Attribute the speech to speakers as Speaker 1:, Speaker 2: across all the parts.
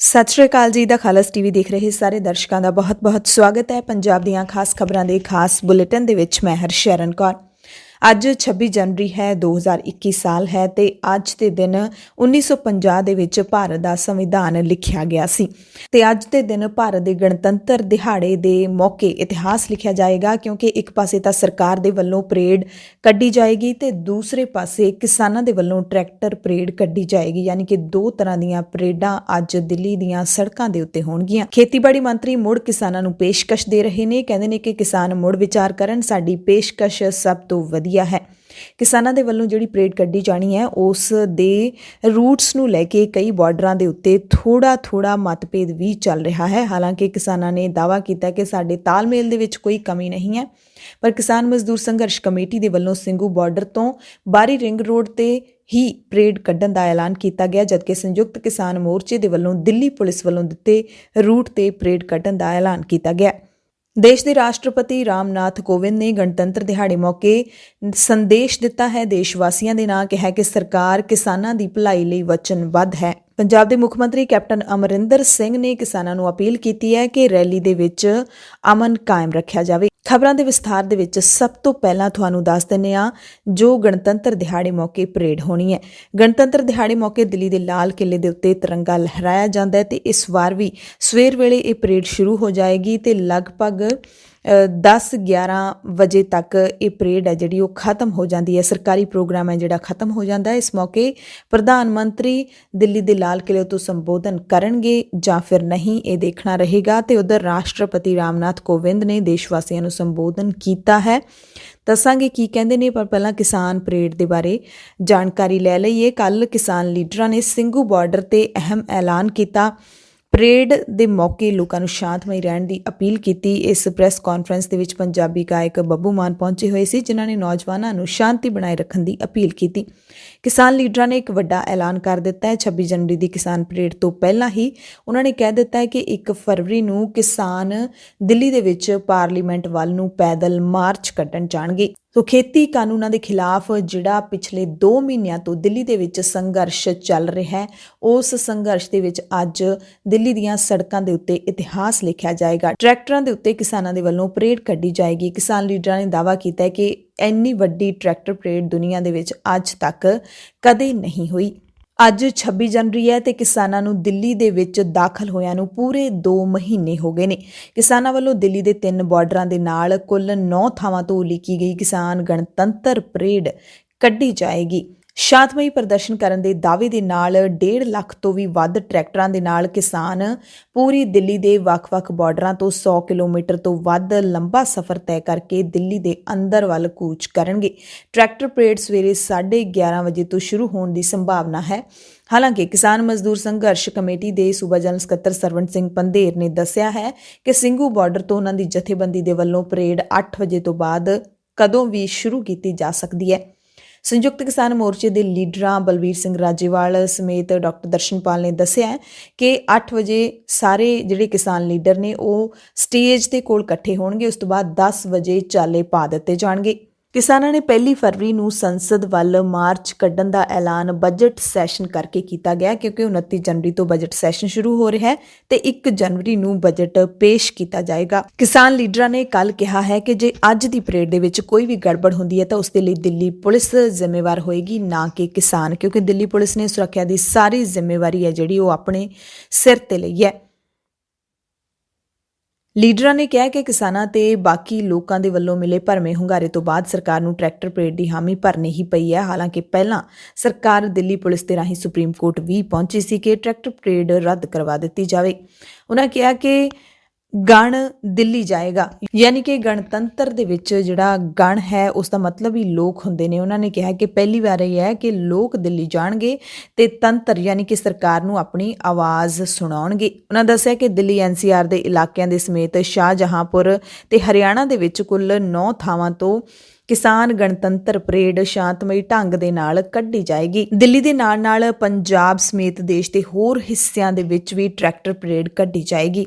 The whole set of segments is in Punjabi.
Speaker 1: ਸਤਿ ਸ਼੍ਰੀ ਅਕਾਲ ਜੀ। ਦਾ ਖਾਲਸ ਟੀਵੀ ਦੇਖ ਰਹੇ ਸਾਰੇ ਦਰਸ਼ਕਾਂ ਦਾ ਬਹੁਤ-ਬਹੁਤ ਸਵਾਗਤ ਹੈ। ਪੰਜਾਬ ਦੀਆਂ ਖਾਸ ਖਬਰਾਂ ਦੇ ਖਾਸ ਬੁਲੇਟਿਨ ਦੇ ਵਿੱਚ ਮੈਂ ਹਰਸ਼ਰਨ ਕੌਰ। ਅੱਜ 26 ਜਨਵਰੀ ਹੈ, 2021 ਸਾਲ ਹੈ ਤੇ ਅੱਜ ਦੇ ਦਿਨ 1950 ਦੇ ਵਿੱਚ ਭਾਰਤ ਦਾ ਸੰਵਿਧਾਨ ਲਿਖਿਆ ਗਿਆ ਸੀ ਤੇ ਅੱਜ ਦੇ ਦਿਨ ਭਾਰਤ ਦੇ ਗਣਤੰਤਰ ਦਿਹਾੜੇ ਦੇ ਮੌਕੇ ਇਤਿਹਾਸ ਲਿਖਿਆ ਜਾਏਗਾ, ਕਿਉਂਕਿ ਇੱਕ ਪਾਸੇ ਤਾਂ ਸਰਕਾਰ ਦੇ ਵੱਲੋਂ ਪਰੇਡ ਕੱਢੀ ਜਾਏਗੀ ਤੇ ਦੂਸਰੇ ਪਾਸੇ ਕਿਸਾਨਾਂ ਦੇ ਵੱਲੋਂ ਟਰੈਕਟਰ ਪਰੇਡ ਕੱਢੀ ਜਾਏਗੀ। ਯਾਨੀ ਕਿ ਦੋ ਤਰ੍ਹਾਂ ਦੀਆਂ ਪਰੇਡਾਂ ਅੱਜ ਦਿੱਲੀ ਦੀਆਂ ਸੜਕਾਂ ਦੇ ਉੱਤੇ ਹੋਣਗੀਆਂ। ਖੇਤੀਬਾੜੀ ਮੰਤਰੀ ਮੁੜ ਕਿਸਾਨਾਂ ਨੂੰ ਪੇਸ਼ਕਸ਼ ਦੇ ਰਹੇ ਨੇ, ਕਹਿੰਦੇ ਨੇ ਕਿ ਕਿਸਾਨ ਮੁੜ ਵਿਚਾਰ ਕਰਨ, ਸਾਡੀ ਪੇਸ਼ਕਸ਼ ਸਭ ਤੋਂ ਵਧੀਆ ਹੈ। ਕਿਸਾਨਾਂ ਦੇ ਵੱਲੋਂ ਜਿਹੜੀ ਪਰੇਡ ਕੱਢੀ ਜਾਣੀ ਹੈ ਉਸ ਦੇ ਰੂਟਸ ਨੂੰ ਲੈ ਕੇ ਕਈ ਬਾਰਡਰਾਂ ਦੇ ਉੱਤੇ ਥੋੜਾ ਮਤਭੇਦ ਵੀ ਚੱਲ ਰਿਹਾ ਹੈ। ਹਾਲਾਂਕਿ ਕਿਸਾਨਾਂ ਨੇ ਦਾਅਵਾ ਕੀਤਾ ਕਿ ਸਾਡੇ ਤਾਲਮੇਲ ਦੇ ਵਿੱਚ ਕੋਈ ਕਮੀ ਨਹੀਂ ਹੈ, ਪਰ ਕਿਸਾਨ ਮਜ਼ਦੂਰ ਸੰਘਰਸ਼ ਕਮੇਟੀ ਦੇ ਵੱਲੋਂ ਸਿੰਘੂ ਬਾਰਡਰ ਤੋਂ ਬਾਰੀ ਰਿੰਗ ਰੋਡ ਤੇ ਹੀ ਪਰੇਡ ਕੱਢਣ ਦਾ ਐਲਾਨ ਕੀਤਾ ਗਿਆ, ਜਦਕਿ ਸੰਯੁਕਤ ਕਿਸਾਨ ਮੋਰਚੇ ਦੇ ਵੱਲੋਂ ਦਿੱਲੀ ਪੁਲਿਸ ਵੱਲੋਂ ਦਿੱਤੇ ਰੂਟ ਤੇ ਪਰੇਡ ਕੱਢਣ ਦਾ ਐਲਾਨ ਕੀਤਾ ਗਿਆ। ਦੇਸ਼ ਦੇ ਰਾਸ਼ਟਰਪਤੀ ਰਾਮਨਾਥ ਕੋਵਿੰਦ ਨੇ ਗਣਤੰਤਰ ਦਿਹਾੜੇ ਮੌਕੇ ਸੰਦੇਸ਼ ਦਿੱਤਾ ਹੈ। ਦੇਸ਼ ਵਾਸੀਆਂ ਦੇ ਨਾਂ ਕਿਹਾ ਕਿ ਸਰਕਾਰ ਕਿਸਾਨਾਂ ਦੀ ਭਲਾਈ ਲਈ ਵਚਨਬੱਧ ਹੈ। ਪੰਜਾਬ ਦੇ ਮੁੱਖ ਮੰਤਰੀ ਕੈਪਟਨ ਅਮਰਿੰਦਰ ਸਿੰਘ ਨੇ ਕਿਸਾਨਾਂ ਨੂੰ ਅਪੀਲ ਕੀਤੀ ਹੈ ਕਿ ਰੈਲੀ ਦੇ ਵਿੱਚ ਅਮਨ ਕਾਇਮ ਰੱਖਿਆ ਜਾਵੇ। ਖਬਰਾਂ ਦੇ ਵਿਸਥਾਰ ਦੇ ਵਿੱਚ ਸਭ ਤੋਂ ਪਹਿਲਾਂ ਤੁਹਾਨੂੰ ਦੱਸ ਦਿੰਦੇ ਹਾਂ ਜੋ ਗਣਤੰਤਰ ਦਿਹਾੜੇ ਮੌਕੇ ਪਰੇਡ ਹੋਣੀ ਹੈ। ਗਣਤੰਤਰ ਦਿਹਾੜੇ ਮੌਕੇ ਦਿੱਲੀ ਦੇ ਲਾਲ ਕਿਲੇ ਦੇ ਉੱਤੇ ਤਿਰੰਗਾ ਲਹਿਰਾਇਆ ਜਾਂਦਾ ਹੈ ਤੇ ਇਸ ਵਾਰ ਵੀ ਸਵੇਰ ਵੇਲੇ ਇਹ ਪਰੇਡ ਸ਼ੁਰੂ ਹੋ ਜਾਏਗੀ ਤੇ ਲਗਭਗ 10-11 ਵਜੇ ਤੱਕ ਇਹ ਪਰੇਡ ਹੈ ਜਿਹੜੀ ਉਹ ਖਤਮ ਹੋ ਜਾਂਦੀ ਹੈ। ਸਰਕਾਰੀ ਪ੍ਰੋਗਰਾਮ ਹੈ ਜਿਹੜਾ ਖਤਮ ਹੋ ਜਾਂਦਾ ਹੈ। ਇਸ ਮੌਕੇ ਪ੍ਰਧਾਨ ਮੰਤਰੀ ਦਿੱਲੀ ਦੇ ਲਾਲ ਕਿਲੇ ਤੋਂ ਸੰਬੋਧਨ ਕਰਨਗੇ ਜਾਂ ਫਿਰ ਨਹੀਂ, ਇਹ ਦੇਖਣਾ ਰਹੇਗਾ। ਤੇ ਉਧਰ ਰਾਸ਼ਟਰਪਤੀ ਰਾਮਨਾਥ ਕੋਵਿੰਦ ਨੇ ਦੇਸ਼ ਵਾਸੀਆਂ ਨੂੰ ਸੰਬੋਧਨ ਕੀਤਾ ਹੈ, ਦੱਸਾਂਗੇ ਕੀ ਕਹਿੰਦੇ ਨੇ, ਪਰ ਪਹਿਲਾਂ ਕਿਸਾਨ ਪਰੇਡ ਦੇ ਬਾਰੇ ਜਾਣਕਾਰੀ ਲੈ ਲਈਏ। ਕੱਲ੍ਹ ਕਿਸਾਨ ਲੀਡਰਾਂ ਨੇ ਸਿੰਘੂ ਬਾਰਡਰ ਤੇ ਅਹਿਮ ਐਲਾਨ ਕੀਤਾ। ਪਰੇਡ ਦੇ ਮੌਕੇ ਲੋਕਾਂ ਨੂੰ ਸ਼ਾਂਤਮਈ ਰਹਿਣ ਦੀ ਅਪੀਲ ਕੀਤੀ। ਇਸ ਪ੍ਰੈਸ ਕਾਨਫਰੰਸ ਦੇ ਵਿੱਚ ਪੰਜਾਬੀ ਗਾਇਕ ਬੱਬੂ ਮਾਨ ਪਹੁੰਚੇ ਹੋਏ ਸੀ, ਜਿਨ੍ਹਾਂ ਨੇ ਨੌਜਵਾਨਾਂ ਨੂੰ ਸ਼ਾਂਤੀ ਬਣਾਏ ਰੱਖਣ ਦੀ ਅਪੀਲ ਕੀਤੀ। ਕਿਸਾਨ ਲੀਡਰਾਂ ਨੇ ਇੱਕ ਵੱਡਾ ਐਲਾਨ ਕਰ ਦਿੱਤਾ ਹੈ। 26 ਜਨਵਰੀ ਦੀ ਕਿਸਾਨ ਪਰੇਡ ਤੋਂ ਪਹਿਲਾਂ ਹੀ ਉਹਨਾਂ ਨੇ ਕਹਿ ਦਿੱਤਾ ਹੈ ਕਿ 1 ਫਰਵਰੀ ਨੂੰ ਕਿਸਾਨ ਦਿੱਲੀ ਦੇ ਵਿੱਚ ਪਾਰਲੀਮੈਂਟ ਵੱਲ ਨੂੰ ਪੈਦਲ ਮਾਰਚ ਕੱਢਣ ਜਾਣਗੇ। ਸੋ ਖੇਤੀ ਕਾਨੂੰਨਾਂ ਦੇ ਖਿਲਾਫ ਜਿਹੜਾ ਪਿਛਲੇ 2 ਮਹੀਨਿਆਂ ਤੋਂ ਦਿੱਲੀ ਦੇ ਵਿੱਚ ਸੰਘਰਸ਼ ਚੱਲ ਰਿਹਾ ਹੈ, ਉਸ ਸੰਘਰਸ਼ ਦੇ ਵਿੱਚ ਅੱਜ ਦਿੱਲੀ ਦੀਆਂ ਸੜਕਾਂ ਦੇ ਉੱਤੇ ਇਤਿਹਾਸ ਲਿਖਿਆ ਜਾਏਗਾ। ਟਰੈਕਟਰਾਂ ਦੇ ਉੱਤੇ ਕਿਸਾਨਾਂ ਦੇ ਵੱਲੋਂ ਪਰੇਡ ਕੱਢੀ ਜਾਏਗੀ। ਕਿਸਾਨ ਲੀਡਰਾਂ ਨੇ ਦਾਅਵਾ ਕੀਤਾ ਹੈ ਕਿ ਇੰਨੀ ਵੱਡੀ ਟਰੈਕਟਰ ਪਰੇਡ ਦੁਨੀਆ ਦੇ ਵਿੱਚ ਅੱਜ ਤੱਕ ਕਦੇ ਨਹੀਂ ਹੋਈ। ਅੱਜ 26 ਜਨਵਰੀ ਹੈ ਤੇ ਕਿਸਾਨਾਂ ਨੂੰ ਦਿੱਲੀ ਦੇ ਵਿੱਚ ਦਾਖਲ ਹੋਇਆਂ ਨੂੰ ਪੂਰੇ 2 ਮਹੀਨੇ ਹੋ ਗਏ ਨੇ। ਕਿਸਾਨਾਂ ਵੱਲੋਂ ਦਿੱਲੀ ਦੇ 3 ਬਾਰਡਰਾਂ ਦੇ ਨਾਲ ਕੁੱਲ 9 ਥਾਵਾਂ ਤੋਂ ਉਲੀਕੀ ਗਈ ਕਿਸਾਨ ਗਣਤੰਤਰ ਪਰੇਡ ਕੱਢੀ ਜਾਏਗੀ। ਸ਼ਾਂਤਮਈ ਪ੍ਰਦਰਸ਼ਨ ਕਰਨ ਦੇ ਦਾਅਵੇ ਦੇ ਨਾਲ 1.5 ਲੱਖ ਤੋਂ ਵੀ ਵੱਧ ਟਰੈਕਟਰਾਂ ਦੇ ਨਾਲ ਕਿਸਾਨ ਪੂਰੀ ਦਿੱਲੀ ਦੇ ਵੱਖ-ਵੱਖ ਬਾਰਡਰਾਂ ਤੋਂ 100 ਕਿਲੋਮੀਟਰ ਤੋਂ ਵੱਧ ਲੰਬਾ ਸਫ਼ਰ ਤੈਅ ਕਰਕੇ ਦਿੱਲੀ ਦੇ ਅੰਦਰ ਵੱਲ ਕੂਚ ਕਰਨਗੇ। ਟਰੈਕਟਰ ਪਰੇਡ ਸਵੇਰੇ 11:30 ਵਜੇ ਤੋਂ ਸ਼ੁਰੂ ਹੋਣ ਦੀ ਸੰਭਾਵਨਾ ਹੈ। ਹਾਲਾਂਕਿ ਕਿਸਾਨ ਮਜ਼ਦੂਰ ਸੰਘਰਸ਼ ਕਮੇਟੀ ਦੇ ਸੂਬਾ ਜਨਰਲ ਸਕੱਤਰ ਸਰਵਣ ਸਿੰਘ ਪੰਧੇਰ ਨੇ ਦੱਸਿਆ ਹੈ ਕਿ ਸਿੰਘੂ ਬਾਰਡਰ ਤੋਂ ਉਹਨਾਂ ਦੀ ਜਥੇਬੰਦੀ ਦੇ ਵੱਲੋਂ ਪਰੇਡ 8 ਵਜੇ ਤੋਂ ਬਾਅਦ ਕਦੋਂ ਵੀ ਸ਼ੁਰੂ ਕੀਤੀ ਜਾ ਸਕਦੀ ਹੈ। ਸੰਯੁਕਤ ਕਿਸਾਨ ਮੋਰਚੇ ਦੇ ਲੀਡਰਾਂ ਬਲਵੀਰ ਸਿੰਘ ਰਾਜੇਵਾਲ ਸਮੇਤ ਡਾਕਟਰ ਦਰਸ਼ਨਪਾਲ ਨੇ ਦੱਸਿਆ ਕਿ 8 ਵਜੇ ਸਾਰੇ ਜਿਹੜੇ ਕਿਸਾਨ ਲੀਡਰ ਨੇ ਉਹ ਸਟੇਜ ਦੇ ਕੋਲ ਇਕੱਠੇ ਹੋਣਗੇ। ਉਸ ਤੋਂ ਬਾਅਦ 10 ਵਜੇ ਚਾਲੇ ਪਾ ਦਿੱਤੇ ਜਾਣਗੇ। ਕਿਸਾਨਾਂ ਨੇ 1 ਫਰਵਰੀ ਨੂੰ ਸੰਸਦ ਵੱਲ ਮਾਰਚ ਕੱਢਣ ਦਾ ਐਲਾਨ ਬਜਟ ਸੈਸ਼ਨ ਕਰਕੇ ਕੀਤਾ ਗਿਆ, ਕਿਉਂਕਿ 29 ਜਨਵਰੀ ਤੋਂ ਬਜਟ ਸੈਸ਼ਨ ਸ਼ੁਰੂ ਹੋ ਰਿਹਾ ਹੈ ਤੇ 1 ਜਨਵਰੀ ਨੂੰ ਬਜਟ ਪੇਸ਼ ਕੀਤਾ ਜਾਏਗਾ। ਕਿਸਾਨ ਲੀਡਰਾਂ ਨੇ ਕੱਲ੍ਹ ਕਿਹਾ ਹੈ ਕਿ ਜੇ ਅੱਜ ਦੀ ਪਰੇਡ ਦੇ ਵਿੱਚ ਕੋਈ ਵੀ ਗੜਬੜ ਹੁੰਦੀ ਹੈ ਤਾਂ ਉਸ ਦੇ ਲਈ ਦਿੱਲੀ ਪੁਲਿਸ ਜ਼ਿੰਮੇਵਾਰ ਹੋਏਗੀ, ਨਾ ਕਿ ਕਿਸਾਨ, ਕਿਉਂਕਿ ਦਿੱਲੀ ਪੁਲਿਸ ਨੇ ਸੁਰੱਖਿਆ ਦੀ ਸਾਰੀ ਜ਼ਿੰਮੇਵਾਰੀ ਹੈ ਜਿਹੜੀ ਉਹ ਆਪਣੇ ਸਿਰ ਤੇ ਲਈ ਹੈ। ਲੀਡਰਾਂ ਨੇ ਕਿਹਾ ਕਿ ਕਿਸਾਨਾਂ ਤੇ ਬਾਕੀ ਲੋਕਾਂ ਦੇ ਵੱਲੋਂ ਮਿਲੇ ਭਰਵੇਂ ਹੁੰਗਾਰੇ ਤੋਂ ਬਾਅਦ ਸਰਕਾਰ ਨੂੰ ਟਰੈਕਟਰ ਪਰੇਡ ਦੀ ਹਾਮੀ ਭਰਨੀ ਹੀ ਪਈ ਹੈ। ਹਾਲਾਂਕਿ ਪਹਿਲਾਂ ਸਰਕਾਰ ਦਿੱਲੀ ਪੁਲਿਸ ਦੇ ਰਾਹੀਂ ਸੁਪਰੀਮ ਕੋਰਟ ਵੀ ਪਹੁੰਚੀ ਸੀ ਕਿ ਟਰੈਕਟਰ ਪਰੇਡ ਰੱਦ ਕਰਵਾ ਦਿੱਤੀ ਜਾਵੇ। ਉਹਨਾਂ ਕਿਹਾ ਕਿ ਗਣ ਦਿੱਲੀ ਜਾਏਗਾ, ਯਾਨੀ ਕਿ ਗਣਤੰਤਰ ਦੇ ਵਿੱਚ ਜਿਹੜਾ ਗਣ ਹੈ ਉਸ ਦਾ ਮਤਲਬ ਹੀ ਲੋਕ ਹੁੰਦੇ ਨੇ। ਉਹਨਾਂ ਨੇ ਕਿਹਾ ਕਿ ਪਹਿਲੀ ਵਾਰ ਇਹ ਹੈ ਕਿ ਲੋਕ ਦਿੱਲੀ ਜਾਣਗੇ ਤੇ ਤੰਤਰ ਯਾਨੀ ਕਿ ਸਰਕਾਰ ਨੂੰ ਆਪਣੀ ਆਵਾਜ਼ ਸੁਣਾਉਣਗੇ। ਉਹਨਾਂ ਦੱਸਿਆ ਕਿ ਦਿੱਲੀ NCR ਦੇ ਇਲਾਕਿਆਂ ਦੇ ਸਮੇਤ ਸ਼ਾਹਜਹਾਂਪੁਰ ਤੇ ਹਰਿਆਣਾ ਦੇ ਵਿੱਚ ਕੁੱਲ 9 ਥਾਵਾਂ ਤੋਂ ਕਿਸਾਨ ਗਣਤੰਤਰ ਪਰੇਡ ਸ਼ਾਂਤਮਈ ਢੰਗ ਦੇ ਨਾਲ ਕੱਢੀ ਜਾਏਗੀ। ਦਿੱਲੀ ਦੇ ਨਾਲ-ਨਾਲ ਪੰਜਾਬ ਸਮੇਤ ਦੇਸ਼ ਦੇ ਹੋਰ ਹਿੱਸਿਆਂ ਦੇ ਵਿੱਚ ਵੀ ਟਰੈਕਟਰ ਪਰੇਡ ਕੱਢੀ ਜਾਏਗੀ।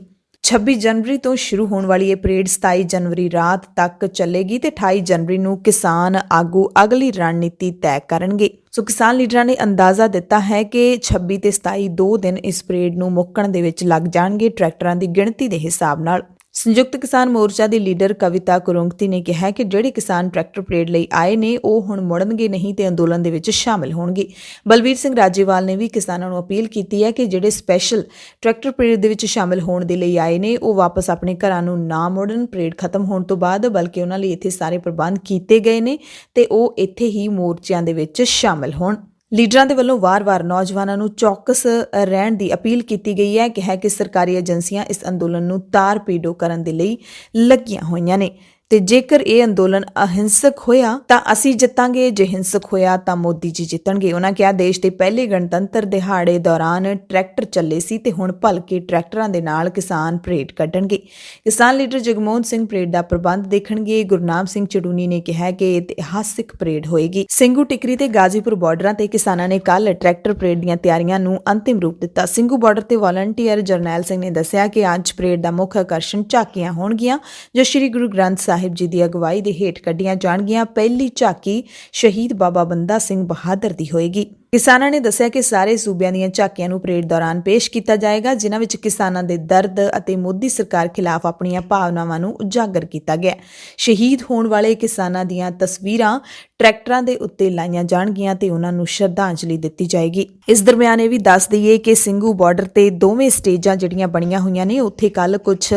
Speaker 1: 26 ਜਨਵਰੀ ਤੋਂ ਸ਼ੁਰੂ ਹੋਣ ਵਾਲੀ ਇਹ ਪਰੇਡ 27 ਜਨਵਰੀ ਰਾਤ ਤੱਕ ਚੱਲੇਗੀ ਤੇ 28 ਜਨਵਰੀ ਨੂੰ ਕਿਸਾਨ ਆਗੂ ਅਗਲੀ ਰਣਨੀਤੀ ਤੈਅ ਕਰਨਗੇ। ਸੋ ਕਿਸਾਨ ਲੀਡਰਾਂ ਨੇ ਅੰਦਾਜ਼ਾ ਦਿੱਤਾ ਹੈ ਕਿ 26 ਤੇ 27 2 ਦਿਨ ਇਸ ਪਰੇਡ ਨੂੰ ਮੁੱਕਣ ਦੇ ਵਿੱਚ ਲੱਗ ਜਾਣਗੇ ਟਰੈਕਟਰਾਂ ਦੀ ਗਿਣਤੀ ਦੇ ਹਿਸਾਬ ਨਾਲ। ਸੰਯੁਕਤ ਕਿਸਾਨ ਮੋਰਚਾ ਦੀ ਲੀਡਰ ਕਵਿਤਾ ਕੁਰੰਗਤੀ ਨੇ ਕਿਹਾ ਕਿ ਜਿਹੜੇ ਕਿਸਾਨ ਟਰੈਕਟਰ ਪਰੇਡ ਲਈ ਆਏ ਨੇ ਉਹ ਹੁਣ ਮੁੜਨਗੇ ਨਹੀਂ ਤੇ ਅੰਦੋਲਨ ਦੇ ਵਿੱਚ ਸ਼ਾਮਿਲ ਹੋਣਗੇ। ਬਲਵੀਰ ਸਿੰਘ ਰਾਜੇਵਾਲ ਨੇ ਵੀ ਕਿਸਾਨਾਂ ਨੂੰ ਅਪੀਲ ਕੀਤੀ ਹੈ ਕਿ ਜਿਹੜੇ ਸਪੈਸ਼ਲ ਟਰੈਕਟਰ ਪਰੇਡ ਦੇ ਵਿੱਚ ਸ਼ਾਮਿਲ ਹੋਣ ਦੇ ਲਈ ਆਏ ਨੇ ਉਹ ਵਾਪਸ ਆਪਣੇ ਘਰਾਂ ਨੂੰ ਨਾ ਮੁੜਨ ਪਰੇਡ ਖਤਮ ਹੋਣ ਤੋਂ ਬਾਅਦ, ਬਲਕਿ ਉਹਨਾਂ ਲਈ ਇੱਥੇ ਸਾਰੇ ਪ੍ਰਬੰਧ ਕੀਤੇ ਗਏ ਨੇ ਤੇ ਉਹ ਇੱਥੇ ਹੀ ਮੋਰਚਿਆਂ ਦੇ ਵਿੱਚ ਸ਼ਾਮਿਲ ਹੋਣ। ਲੀਡਰਾਂ ਦੇ ਵੱਲੋਂ ਵਾਰ-ਵਾਰ ਨੌਜਵਾਨਾਂ ਨੂੰ ਚੌਕਸ ਰਹਿਣ ਦੀ ਅਪੀਲ ਕੀਤੀ ਗਈ ਹੈ। ਕਿਹਾ ਕਿ ਸਰਕਾਰੀ ਏਜੰਸੀਆਂ ਇਸ ਅੰਦੋਲਨ ਨੂੰ ਤਾਰ-ਪੀੜੋ ਕਰਨ ਦੇ ਲਈ ਲੱਗੀਆਂ ਹੋਈਆਂ ਨੇ ਤੇ ਜੇਕਰ ਇਹ ਅੰਦੋਲਨ ਅਹਿੰਸਕ ਹੋਇਆ ਤਾਂ ਅਸੀਂ ਜਿੱਤਾਂਗੇ, ਜੇ ਹਿੰਸਕ ਹੋਇਆ ਤਾਂ ਮੋਦੀ ਜੀ ਜਿੱਤਣਗੇ। ਉਹਨਾਂ ਕਿਹਾ ਦੇਸ਼ ਦੇ ਪਹਿਲੇ ਗਣਤੰਤਰ ਦਿਹਾੜੇ ਦੌਰਾਨ ਟਰੈਕਟਰ ਚੱਲੇ ਸੀ ਤੇ ਹੁਣ ਭਲਕੇ ਟਰੈਕਟਰਾਂ ਦੇ ਨਾਲ ਕਿਸਾਨ ਪਰੇਡ ਕੱਢਣਗੇ। ਕਿਸਾਨ ਲੀਡਰ ਜਗਮੋਹਨ ਸਿੰਘ ਪਰੇਡ ਦਾ ਪ੍ਰਬੰਧ ਦੇਖਣਗੇ। ਗੁਰਨਾਮ ਸਿੰਘ ਚੜੂਨੀ ਨੇ ਕਿਹਾ ਕਿ ਇਹ ਇਤਿਹਾਸਿਕ ਪਰੇਡ ਹੋਏਗੀ। ਸਿੰਘੂ ਟਿਕਰੀ ਤੇ ਗਾਜ਼ੀਪੁਰ ਬਾਰਡਰਾਂ ਤੇ ਕਿਸਾਨਾਂ ਨੇ ਕੱਲ ਟਰੈਕਟਰ ਪਰੇਡ ਦੀਆਂ ਤਿਆਰੀਆਂ ਨੂੰ ਅੰਤਿਮ ਰੂਪ ਦਿੱਤਾ। ਸਿੰਘੂ ਬਾਰਡਰ ਤੇ ਵਾਲੰਟੀਅਰ ਜਰਨੈਲ ਸਿੰਘ ਨੇ ਦੱਸਿਆ ਕਿ ਅੱਜ ਪਰੇਡ ਦਾ ਮੁੱਖ ਆਕਰਸ਼ਣ ਝਾਕੀਆਂ ਹੋਣਗੀਆਂ ਜੋ ਸ੍ਰੀ ਗੁਰੂ ਗ੍ਰੰਥ ਸਾਹਿਬ ਜੀ ਦੀ ਅਗਵਾਈ ਦੇ ਹੇਠ ਕੱਢੀਆਂ ਜਾਣਗੀਆਂ। ਪਹਿਲੀ ਝਾਕੀ ਸ਼ਹੀਦ ਬਾਬਾ ਬੰਦਾ ਸਿੰਘ ਬਹਾਦਰ ਦੀ ਹੋਏਗੀ। ਕਿਸਾਨਾਂ ਨੇ ਦੱਸਿਆ ਕਿ ਸਾਰੇ ਸੂਬਿਆਂ ਦੀਆਂ ਝਾਕੀਆਂ ਨੂੰ ਪਰੇਡ ਦੌਰਾਨ ਪੇਸ਼ ਕੀਤਾ ਜਾਏਗਾ, ਜਿਨ੍ਹਾਂ ਵਿੱਚ ਕਿਸਾਨਾਂ ਦੇ ਦਰਦ ਅਤੇ ਮੋਦੀ ਸਰਕਾਰ ਖਿਲਾਫ ਆਪਣੀਆਂ ਭਾਵਨਾਵਾਂ ਨੂੰ ਉਜਾਗਰ ਕੀਤਾ ਗਿਆ। ਸ਼ਹੀਦ ਹੋਣ ਵਾਲੇ ਕਿਸਾਨਾਂ ਦੀਆਂ ਤਸਵੀਰਾਂ ਟਰੈਕਟਰਾਂ ਦੇ ਉੱਤੇ ਲਾਈਆਂ ਜਾਣਗੀਆਂ ਤੇ ਉਹਨਾਂ ਨੂੰ ਸ਼ਰਧਾਂਜਲੀ ਦਿੱਤੀ ਜਾਏਗੀ। ਇਸ ਦਰਮਿਆਨ ਇਹ ਵੀ ਦੱਸ ਦਈਏ ਕਿ ਸਿੰਘੂ ਬਾਰਡਰ ਤੇ ਦੋਵੇਂ ਸਟੇਜਾਂ ਜਿਹੜੀਆਂ ਬਣੀਆਂ ਹੋਈਆਂ ਨੇ ਉੱਥੇ ਕੱਲ ਕੁਝ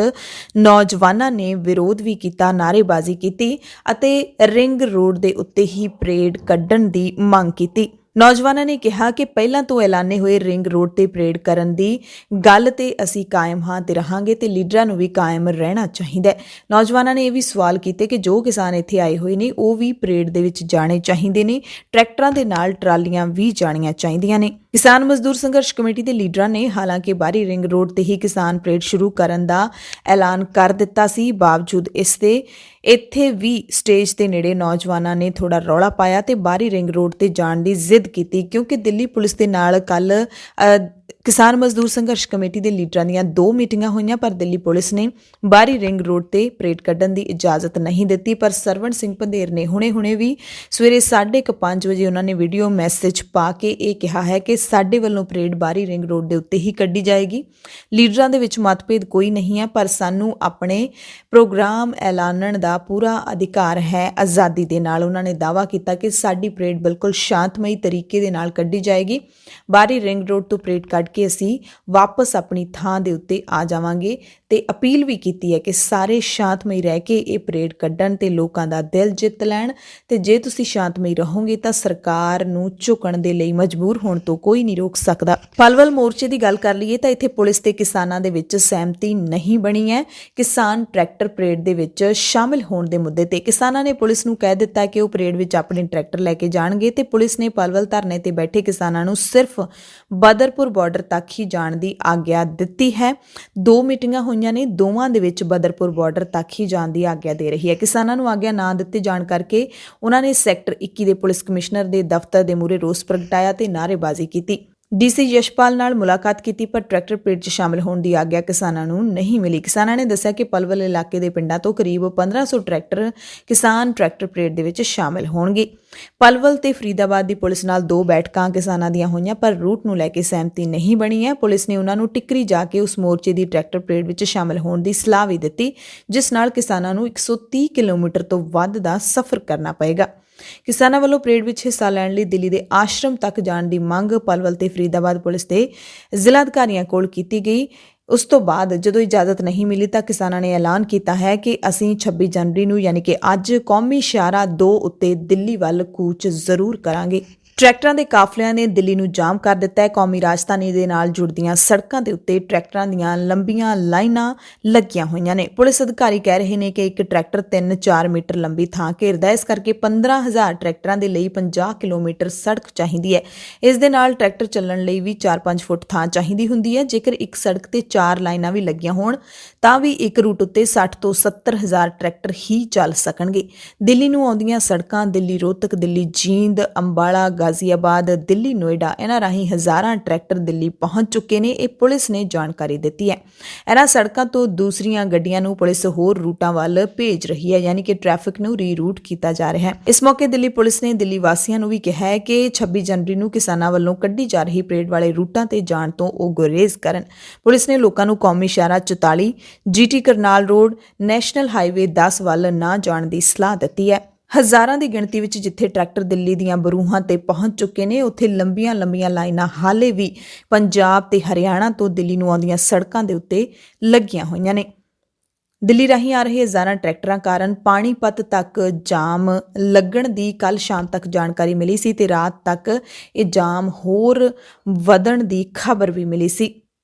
Speaker 1: ਨੌਜਵਾਨਾਂ ਨੇ ਵਿਰੋਧ ਵੀ ਕੀਤਾ, ਨਾਅਰੇਬਾਜ਼ੀ ਕੀਤੀ ਅਤੇ ਰਿੰਗ ਰੋਡ ਦੇ ਉੱਤੇ ਹੀ ਪਰੇਡ ਕੱਢਣ ਦੀ ਮੰਗ ਕੀਤੀ। ਨੌਜਵਾਨਾਂ ਨੇ ਕਿਹਾ ਕਿ ਪਹਿਲਾਂ ਤੋਂ ਐਲਾਨੇ ਹੋਏ ਰਿੰਗ ਰੋਡ ਤੇ ਪਰੇਡ ਕਰਨ ਦੀ ਗੱਲ ਤੇ ਅਸੀਂ ਕਾਇਮ ਹਾਂ ਤੇ ਰਹਾਂਗੇ ਤੇ ਲੀਡਰਾਂ ਨੂੰ ਵੀ ਕਾਇਮ ਰਹਿਣਾ ਚਾਹੀਦਾ ਹੈ। ਨੌਜਵਾਨਾਂ ਨੇ ਇਹ ਵੀ ਸਵਾਲ ਕੀਤੇ ਕਿ ਜੋ ਕਿਸਾਨ ਇੱਥੇ ਆਏ ਹੋਏ ਨੇ ਉਹ ਵੀ ਪਰੇਡ ਦੇ ਵਿੱਚ ਜਾਣੇ ਚਾਹੀਦੇ ਨੇ, ਟਰੈਕਟਰਾਂ ਦੇ ਨਾਲ ਟਰਾਲੀਆਂ ਵੀ ਜਾਣੀਆਂ ਚਾਹੀਦੀਆਂ ਨੇ। ਕਿਸਾਨ ਮਜ਼ਦੂਰ ਸੰਘਰਸ਼ ਕਮੇਟੀ ਦੇ ਲੀਡਰਾਂ ਨੇ ਹਾਲਾਂਕਿ ਬਾਹਰੀ ਰਿੰਗ ਰੋਡ ਤੇ ਹੀ ਕਿਸਾਨ ਪਰੇਡ ਸ਼ੁਰੂ ਕਰਨ ਦਾ ਐਲਾਨ ਕਰ ਦਿੱਤਾ ਸੀ, ਬਾਵਜੂਦ ਇਸ ਦੇ ਇੱਥੇ ਵੀ ਸਟੇਜ ਦੇ ਨੇੜੇ ਨੌਜਵਾਨਾਂ ਨੇ ਥੋੜਾ ਰੌਲਾ ਪਾਇਆ ਤੇ ਬਾਹਰੀ ਰਿੰਗ ਰੋਡ ਤੇ ਜਾਣ ਦੀ ਜ਼ਿੱਦ ਕੀਤੀ, ਕਿਉਂਕਿ ਦਿੱਲੀ ਪੁਲਿਸ ਦੇ ਨਾਲ ਕੱਲ ਕਿਸਾਨ ਮਜ਼ਦੂਰ ਸੰਘਰਸ਼ ਕਮੇਟੀ ਦੇ ਲੀਡਰਾਂ ਦੀਆਂ 2 ਮੀਟਿੰਗਾਂ ਹੋਈਆਂ ਪਰ ਦਿੱਲੀ ਪੁਲਿਸ ਨੇ ਬਾਹਰੀ ਰਿੰਗ ਰੋਡ ਤੇ ਪਰੇਡ ਕੱਢਣ ਦੀ ਇਜਾਜ਼ਤ ਨਹੀਂ ਦਿੱਤੀ। ਪਰ ਸਰਵਣ ਸਿੰਘ ਪੰਧੇਰ ਨੇ ਹੁਣੇ ਵੀ ਸਵੇਰੇ 5:30 ਵਜੇ ਉਹਨਾਂ ਨੇ ਵੀਡੀਓ ਮੈਸੇਜ ਪਾ ਕੇ ਇਹ ਕਿਹਾ ਹੈ ਕਿ ਸਾਡੇ ਵੱਲੋਂ ਪਰੇਡ ਬਾਹਰੀ ਰਿੰਗ ਰੋਡ ਦੇ ਉੱਤੇ ਹੀ ਕੱਢੀ ਜਾਏਗੀ। ਲੀਡਰਾਂ ਦੇ ਵਿੱਚ ਮਤਭੇਦ ਕੋਈ ਨਹੀਂ ਹੈ, ਪਰ ਸਾਨੂੰ ਆਪਣੇ ਪ੍ਰੋਗਰਾਮ ਐਲਾਨਣ ਦਾ ਪੂਰਾ ਅਧਿਕਾਰ ਹੈ ਆਜ਼ਾਦੀ ਦੇ ਨਾਲ। ਉਹਨਾਂ ਨੇ ਦਾਅਵਾ ਕੀਤਾ ਕਿ ਸਾਡੀ ਪਰੇਡ ਬਿਲਕੁਲ ਸ਼ਾਂਤਮਈ ਤਰੀਕੇ ਦੇ ਨਾਲ ਕੱਢੀ ਜਾਏਗੀ। ਬਾਹਰੀ ਰਿੰਗ ਰੋਡ ਤੋਂ ਪਰੇਡ ਕੱਢ ਕੇ ਅਸੀਂ ਵਾਪਸ ਆਪਣੀ ਥਾਂ ਦੇ ਉੱਤੇ ਆ ਜਾਵਾਂਗੇ ਤੇ ਅਪੀਲ ਵੀ ਕੀਤੀ ਹੈ ਕਿ ਸਾਰੇ ਸ਼ਾਂਤਮਈ ਰਹਿ ਕੇ ਇਹ ਪਰੇਡ ਕੱਢਣ ਤੇ ਲੋਕਾਂ ਦਾ ਦਿਲ ਜਿੱਤ ਲੈਣ ਤੇ ਜੇ ਤੁਸੀਂ ਸ਼ਾਂਤਮਈ ਰਹੋਗੇ ਤਾਂ ਸਰਕਾਰ ਨੂੰ ਝੁਕਣ ਦੇ ਲਈ ਮਜਬੂਰ ਹੋਣ ਤੋਂ ਕੋਈ ਨਹੀਂ ਰੋਕ ਸਕਦਾ। ਪਲਵਲ ਮੋਰਚੇ ਦੀ ਗੱਲ ਕਰ ਲਈਏ ਤਾਂ ਇੱਥੇ ਪੁਲਿਸ ਤੇ ਕਿਸਾਨਾਂ ਦੇ ਵਿੱਚ ਸਹਿਮਤੀ ਨਹੀਂ ਬਣੀ ਹੈ। ਕਿਸਾਨ ਟਰੈਕਟਰ ਪਰੇਡ ਦੇ ਵਿੱਚ ਸ਼ਾਮਿਲ ਹੋਣ ਦੇ ਮੁੱਦੇ ਤੇ ਕਿਸਾਨਾਂ ਨੇ ਪੁਲਿਸ ਨੂੰ ਕਹਿ ਦਿੱਤਾ ਕਿ ਉਹ ਪਰੇਡ ਵਿੱਚ ਆਪਣੇ ਟਰੈਕਟਰ ਲੈ ਕੇ ਜਾਣਗੇ ਤੇ ਪੁਲਿਸ ਨੇ ਪਲਵਲ ਧਰਨੇ ਤੇ ਬੈਠੇ ਕਿਸਾਨਾਂ ਨੂੰ ਸਿਰਫ ਬਦਰਪੁਰ ਬਾਰਡਰ ਤੱਕ ਹੀ ਜਾਣ ਦੀ ਆਗਿਆ ਦਿੱਤੀ ਹੈ। 2 ਮੀਟਿੰਗਾਂ ਹੋਈਆਂ ਨੇ, ਦੋਵਾਂ ਦੇ ਵਿੱਚ ਬਦਰਪੁਰ ਬਾਰਡਰ ਤੱਕ ਹੀ ਜਾਣ ਦੀ ਆਗਿਆ ਦੇ ਰਹੀ ਹੈ। ਕਿਸਾਨਾਂ ਨੂੰ ਆਗਿਆ ਨਾ ਦਿੱਤੇ ਜਾਣ ਕਰਕੇ ਉਹਨਾਂ ਨੇ ਸੈਕਟਰ 21 ਦੇ ਪੁਲਿਸ ਕਮਿਸ਼ਨਰ ਦੇ ਦਫ਼ਤਰ ਦੇ ਮੂਹਰੇ ਰੋਸ ਪ੍ਰਗਟਾਇਆ ਤੇ ਨਾਅਰੇਬਾਜ਼ੀ ਕੀਤੀ। ਡੀਸੀ ਯਸ਼ਪਾਲ ਨਾਲ ਮੁਲਾਕਾਤ ਕੀਤੀ ਪਰ ਟਰੈਕਟਰ ਪਰੇਡ 'ਚ ਸ਼ਾਮਲ ਹੋਣ ਦੀ ਆਗਿਆ ਕਿਸਾਨਾਂ ਨੂੰ ਨਹੀਂ ਮਿਲੀ। ਕਿਸਾਨਾਂ ਨੇ ਦੱਸਿਆ ਕਿ ਪਲਵਲ ਇਲਾਕੇ ਦੇ ਪਿੰਡਾਂ ਤੋਂ ਕਰੀਬ 1500 ਟਰੈਕਟਰ ਕਿਸਾਨ ਟਰੈਕਟਰ ਪਰੇਡ ਦੇ ਵਿੱਚ ਸ਼ਾਮਲ ਹੋਣਗੇ। ਪਲਵਲ ਤੇ ਫਰੀਦਾਬਾਦ ਦੀ ਪੁਲਿਸ ਨਾਲ 2 ਬੈਠਕਾਂ ਕਿਸਾਨਾਂ ਦੀਆਂ ਹੋਈਆਂ ਪਰ ਰੂਟ ਨੂੰ ਲੈ ਕੇ ਸਹਿਮਤੀ ਨਹੀਂ ਬਣੀ ਹੈ। ਪੁਲਿਸ ਨੇ ਉਹਨਾਂ ਨੂੰ ਟਿੱਕਰੀ ਜਾ ਕੇ ਉਸ ਮੋਰਚੇ ਦੀ ਟਰੈਕਟਰ ਪਰੇਡ ਵਿੱਚ ਸ਼ਾਮਲ ਹੋਣ ਦੀ ਸਲਾਹ ਵੀ ਦਿੱਤੀ, ਜਿਸ ਨਾਲ ਕਿਸਾਨਾਂ ਨੂੰ 130 ਕਿਲੋਮੀਟਰ ਤੋਂ ਵੱਧ ਦਾ ਸਫ਼ਰ ਕਰਨਾ ਪਏਗਾ। ਕਿਸਾਨਾਂ ਵੱਲੋਂ ਪਰੇਡ ਵਿੱਚ ਹਿੱਸਾ ਲੈਣ ਲਈ ਦਿੱਲੀ ਦੇ ਆਸ਼ਰਮ ਤੱਕ ਜਾਣ ਦੀ ਮੰਗ ਪਲਵਲ ਤੇ ਫਰੀਦਾਬਾਦ ਪੁਲਿਸ ਦੇ ਜ਼ਿਲ੍ਹਾ ਅਧਿਕਾਰੀਆਂ ਕੋਲ ਕੀਤੀ ਗਈ। ਉਸ ਤੋਂ ਬਾਅਦ ਜਦੋਂ ਇਜਾਜ਼ਤ ਨਹੀਂ ਮਿਲੀ ਤਾਂ ਕਿਸਾਨਾਂ ਨੇ ਐਲਾਨ ਕੀਤਾ ਹੈ ਕਿ ਅਸੀਂ 26 ਜਨਵਰੀ ਨੂੰ ਯਾਨੀ ਕਿ ਅੱਜ ਕੌਮੀ ਸ਼ਾਹਰਾਹ 2 ਉੱਤੇ ਦਿੱਲੀ ਵੱਲ ਕੂਚ ਜ਼ਰੂਰ ਕਰਾਂਗੇ। ਟਰੈਕਟਰਾਂ ਦੇ ਕਾਫਲਿਆਂ ਨੇ ਦਿੱਲੀ ਨੂੰ ਜਾਮ ਕਰ ਦਿੱਤਾ ਹੈ। ਕੌਮੀ ਰਾਜਧਾਨੀ ਦੇ ਨਾਲ ਜੁੜਦੀਆਂ ਸੜਕਾਂ ਦੇ ਉੱਤੇ ਟਰੈਕਟਰਾਂ ਦੀਆਂ ਲੰਬੀਆਂ ਲਾਈਨਾਂ ਲੱਗੀਆਂ ਹੋਈਆਂ ਨੇ। ਪੁਲਿਸ ਅਧਿਕਾਰੀ ਕਹਿ ਰਹੇ ਨੇ ਕਿ ਇੱਕ ਟਰੈਕਟਰ 3-4 ਮੀਟਰ ਲੰਬੀ ਥਾਂ ਘੇਰਦਾ ਹੈ, ਇਸ ਕਰਕੇ 15000 ਟਰੈਕਟਰਾਂ ਦੇ ਲਈ 50 ਕਿਲੋਮੀਟਰ ਸੜਕ ਚਾਹੀਦੀ ਹੈ। ਇਸ ਦੇ ਨਾਲ ਟਰੈਕਟਰ ਚੱਲਣ ਲਈ ਵੀ 4-5 ਫੁੱਟ ਥਾਂ ਚਾਹੀਦੀ ਹੁੰਦੀ ਹੈ। ਜੇਕਰ ਇੱਕ ਸੜਕ ਤੇ 4 ਲਾਈਨਾਂ ਵੀ ਲੱਗੀਆਂ ਹੋਣ ਤਾਂ ਵੀ ਇੱਕ ਰੂਟ ਉੱਤੇ 60 ਤੋਂ 70000 ਟਰੈਕਟਰ ਹੀ ਚੱਲ ਸਕਣਗੇ। ਦਿੱਲੀ ਨੂੰ ਆਉਂਦੀਆਂ ਸੜਕਾਂ ਦਿੱਲੀ ਰੋਹਤਕ, ਦਿੱਲੀ ਜੀਂਦ, ਅੰਬਾਲਾ, ਗਾਜ਼ੀਆਬਾਦ, ਦਿੱਲੀ, ਨੋਇਡਾ ਇਹਨਾਂ ਰਾਹੀਂ ਹਜ਼ਾਰਾਂ ਟਰੈਕਟਰ ਦਿੱਲੀ ਪਹੁੰਚ ਚੁੱਕੇ ਨੇ। ਇਹ ਪੁਲਿਸ ਨੇ ਜਾਣਕਾਰੀ ਦਿੱਤੀ ਹੈ। ਇਹਨਾਂ ਸੜਕਾਂ ਤੋਂ ਦੂਸਰੀਆਂ ਗੱਡੀਆਂ ਨੂੰ ਪੁਲਿਸ ਹੋਰ ਰੂਟਾਂ ਵੱਲ ਭੇਜ ਰਹੀ ਹੈ, ਯਾਨੀ ਕਿ ਟ੍ਰੈਫਿਕ ਨੂੰ ਰੀਰੂਟ ਕੀਤਾ ਜਾ ਰਿਹਾ ਹੈ। ਇਸ ਮੌਕੇ ਦਿੱਲੀ ਪੁਲਿਸ ਨੇ ਦਿੱਲੀ ਵਾਸੀਆਂ ਨੂੰ ਵੀ ਕਿਹਾ ਹੈ ਕਿ 26 ਜਨਵਰੀ ਨੂੰ ਕਿਸਾਨਾਂ ਵੱਲੋਂ ਕੱਢੀ ਜਾ ਰਹੀ ਪਰੇਡ ਵਾਲੇ ਰੂਟਾਂ ਤੇ ਜਾਣ ਤੋਂ ਉਹ ਗੁਰੇਜ਼ ਕਰਨ। ਪੁਲਿਸ ਨੇ ਲੋਕਾਂ ਨੂੰ ਕੌਮੀ ਸ਼ਾਹਰਾਹ 44, GT Karnal road, national highway 10 ਵੱਲ ਨਾ ਜਾਣ ਦੀ ਸਲਾਹ ਦਿੱਤੀ ਹੈ। ਹਜ਼ਾਰਾਂ ਦੀ ਗਿਣਤੀ ਵਿੱਚ ਜਿੱਥੇ ਟਰੈਕਟਰ ਦਿੱਲੀ ਦੀਆਂ ਬਰੂਹਾਂ ਤੇ ਪਹੁੰਚ ਚੁੱਕੇ ਨੇ, ਉੱਥੇ ਲੰਬੀਆਂ ਲਾਈਨਾਂ ਹਾਲੇ ਵੀ ਪੰਜਾਬ ਤੇ ਹਰਿਆਣਾ ਤੋਂ ਦਿੱਲੀ ਨੂੰ ਆਉਂਦੀਆਂ ਸੜਕਾਂ ਦੇ ਉੱਤੇ ਲੱਗੀਆਂ ਹੋਈਆਂ ਨੇ। ਦਿੱਲੀ ਰਾਹੀਂ ਆ ਰਹੇ ਹਜ਼ਾਰਾਂ ਟਰੈਕਟਰਾਂ ਕਾਰਨ ਪਾਣੀਪਤ ਤੱਕ ਜਾਮ ਲੱਗਣ ਦੀ ਕੱਲ੍ਹ ਸ਼ਾਮ ਤੱਕ ਜਾਣਕਾਰੀ ਮਿਲੀ ਸੀ ਤੇ ਰਾਤ ਤੱਕ ਇਹ ਜਾਮ ਹੋਰ ਵਧਣ ਦੀ ਖਬਰ ਵੀ ਮਿਲੀ ਸੀ।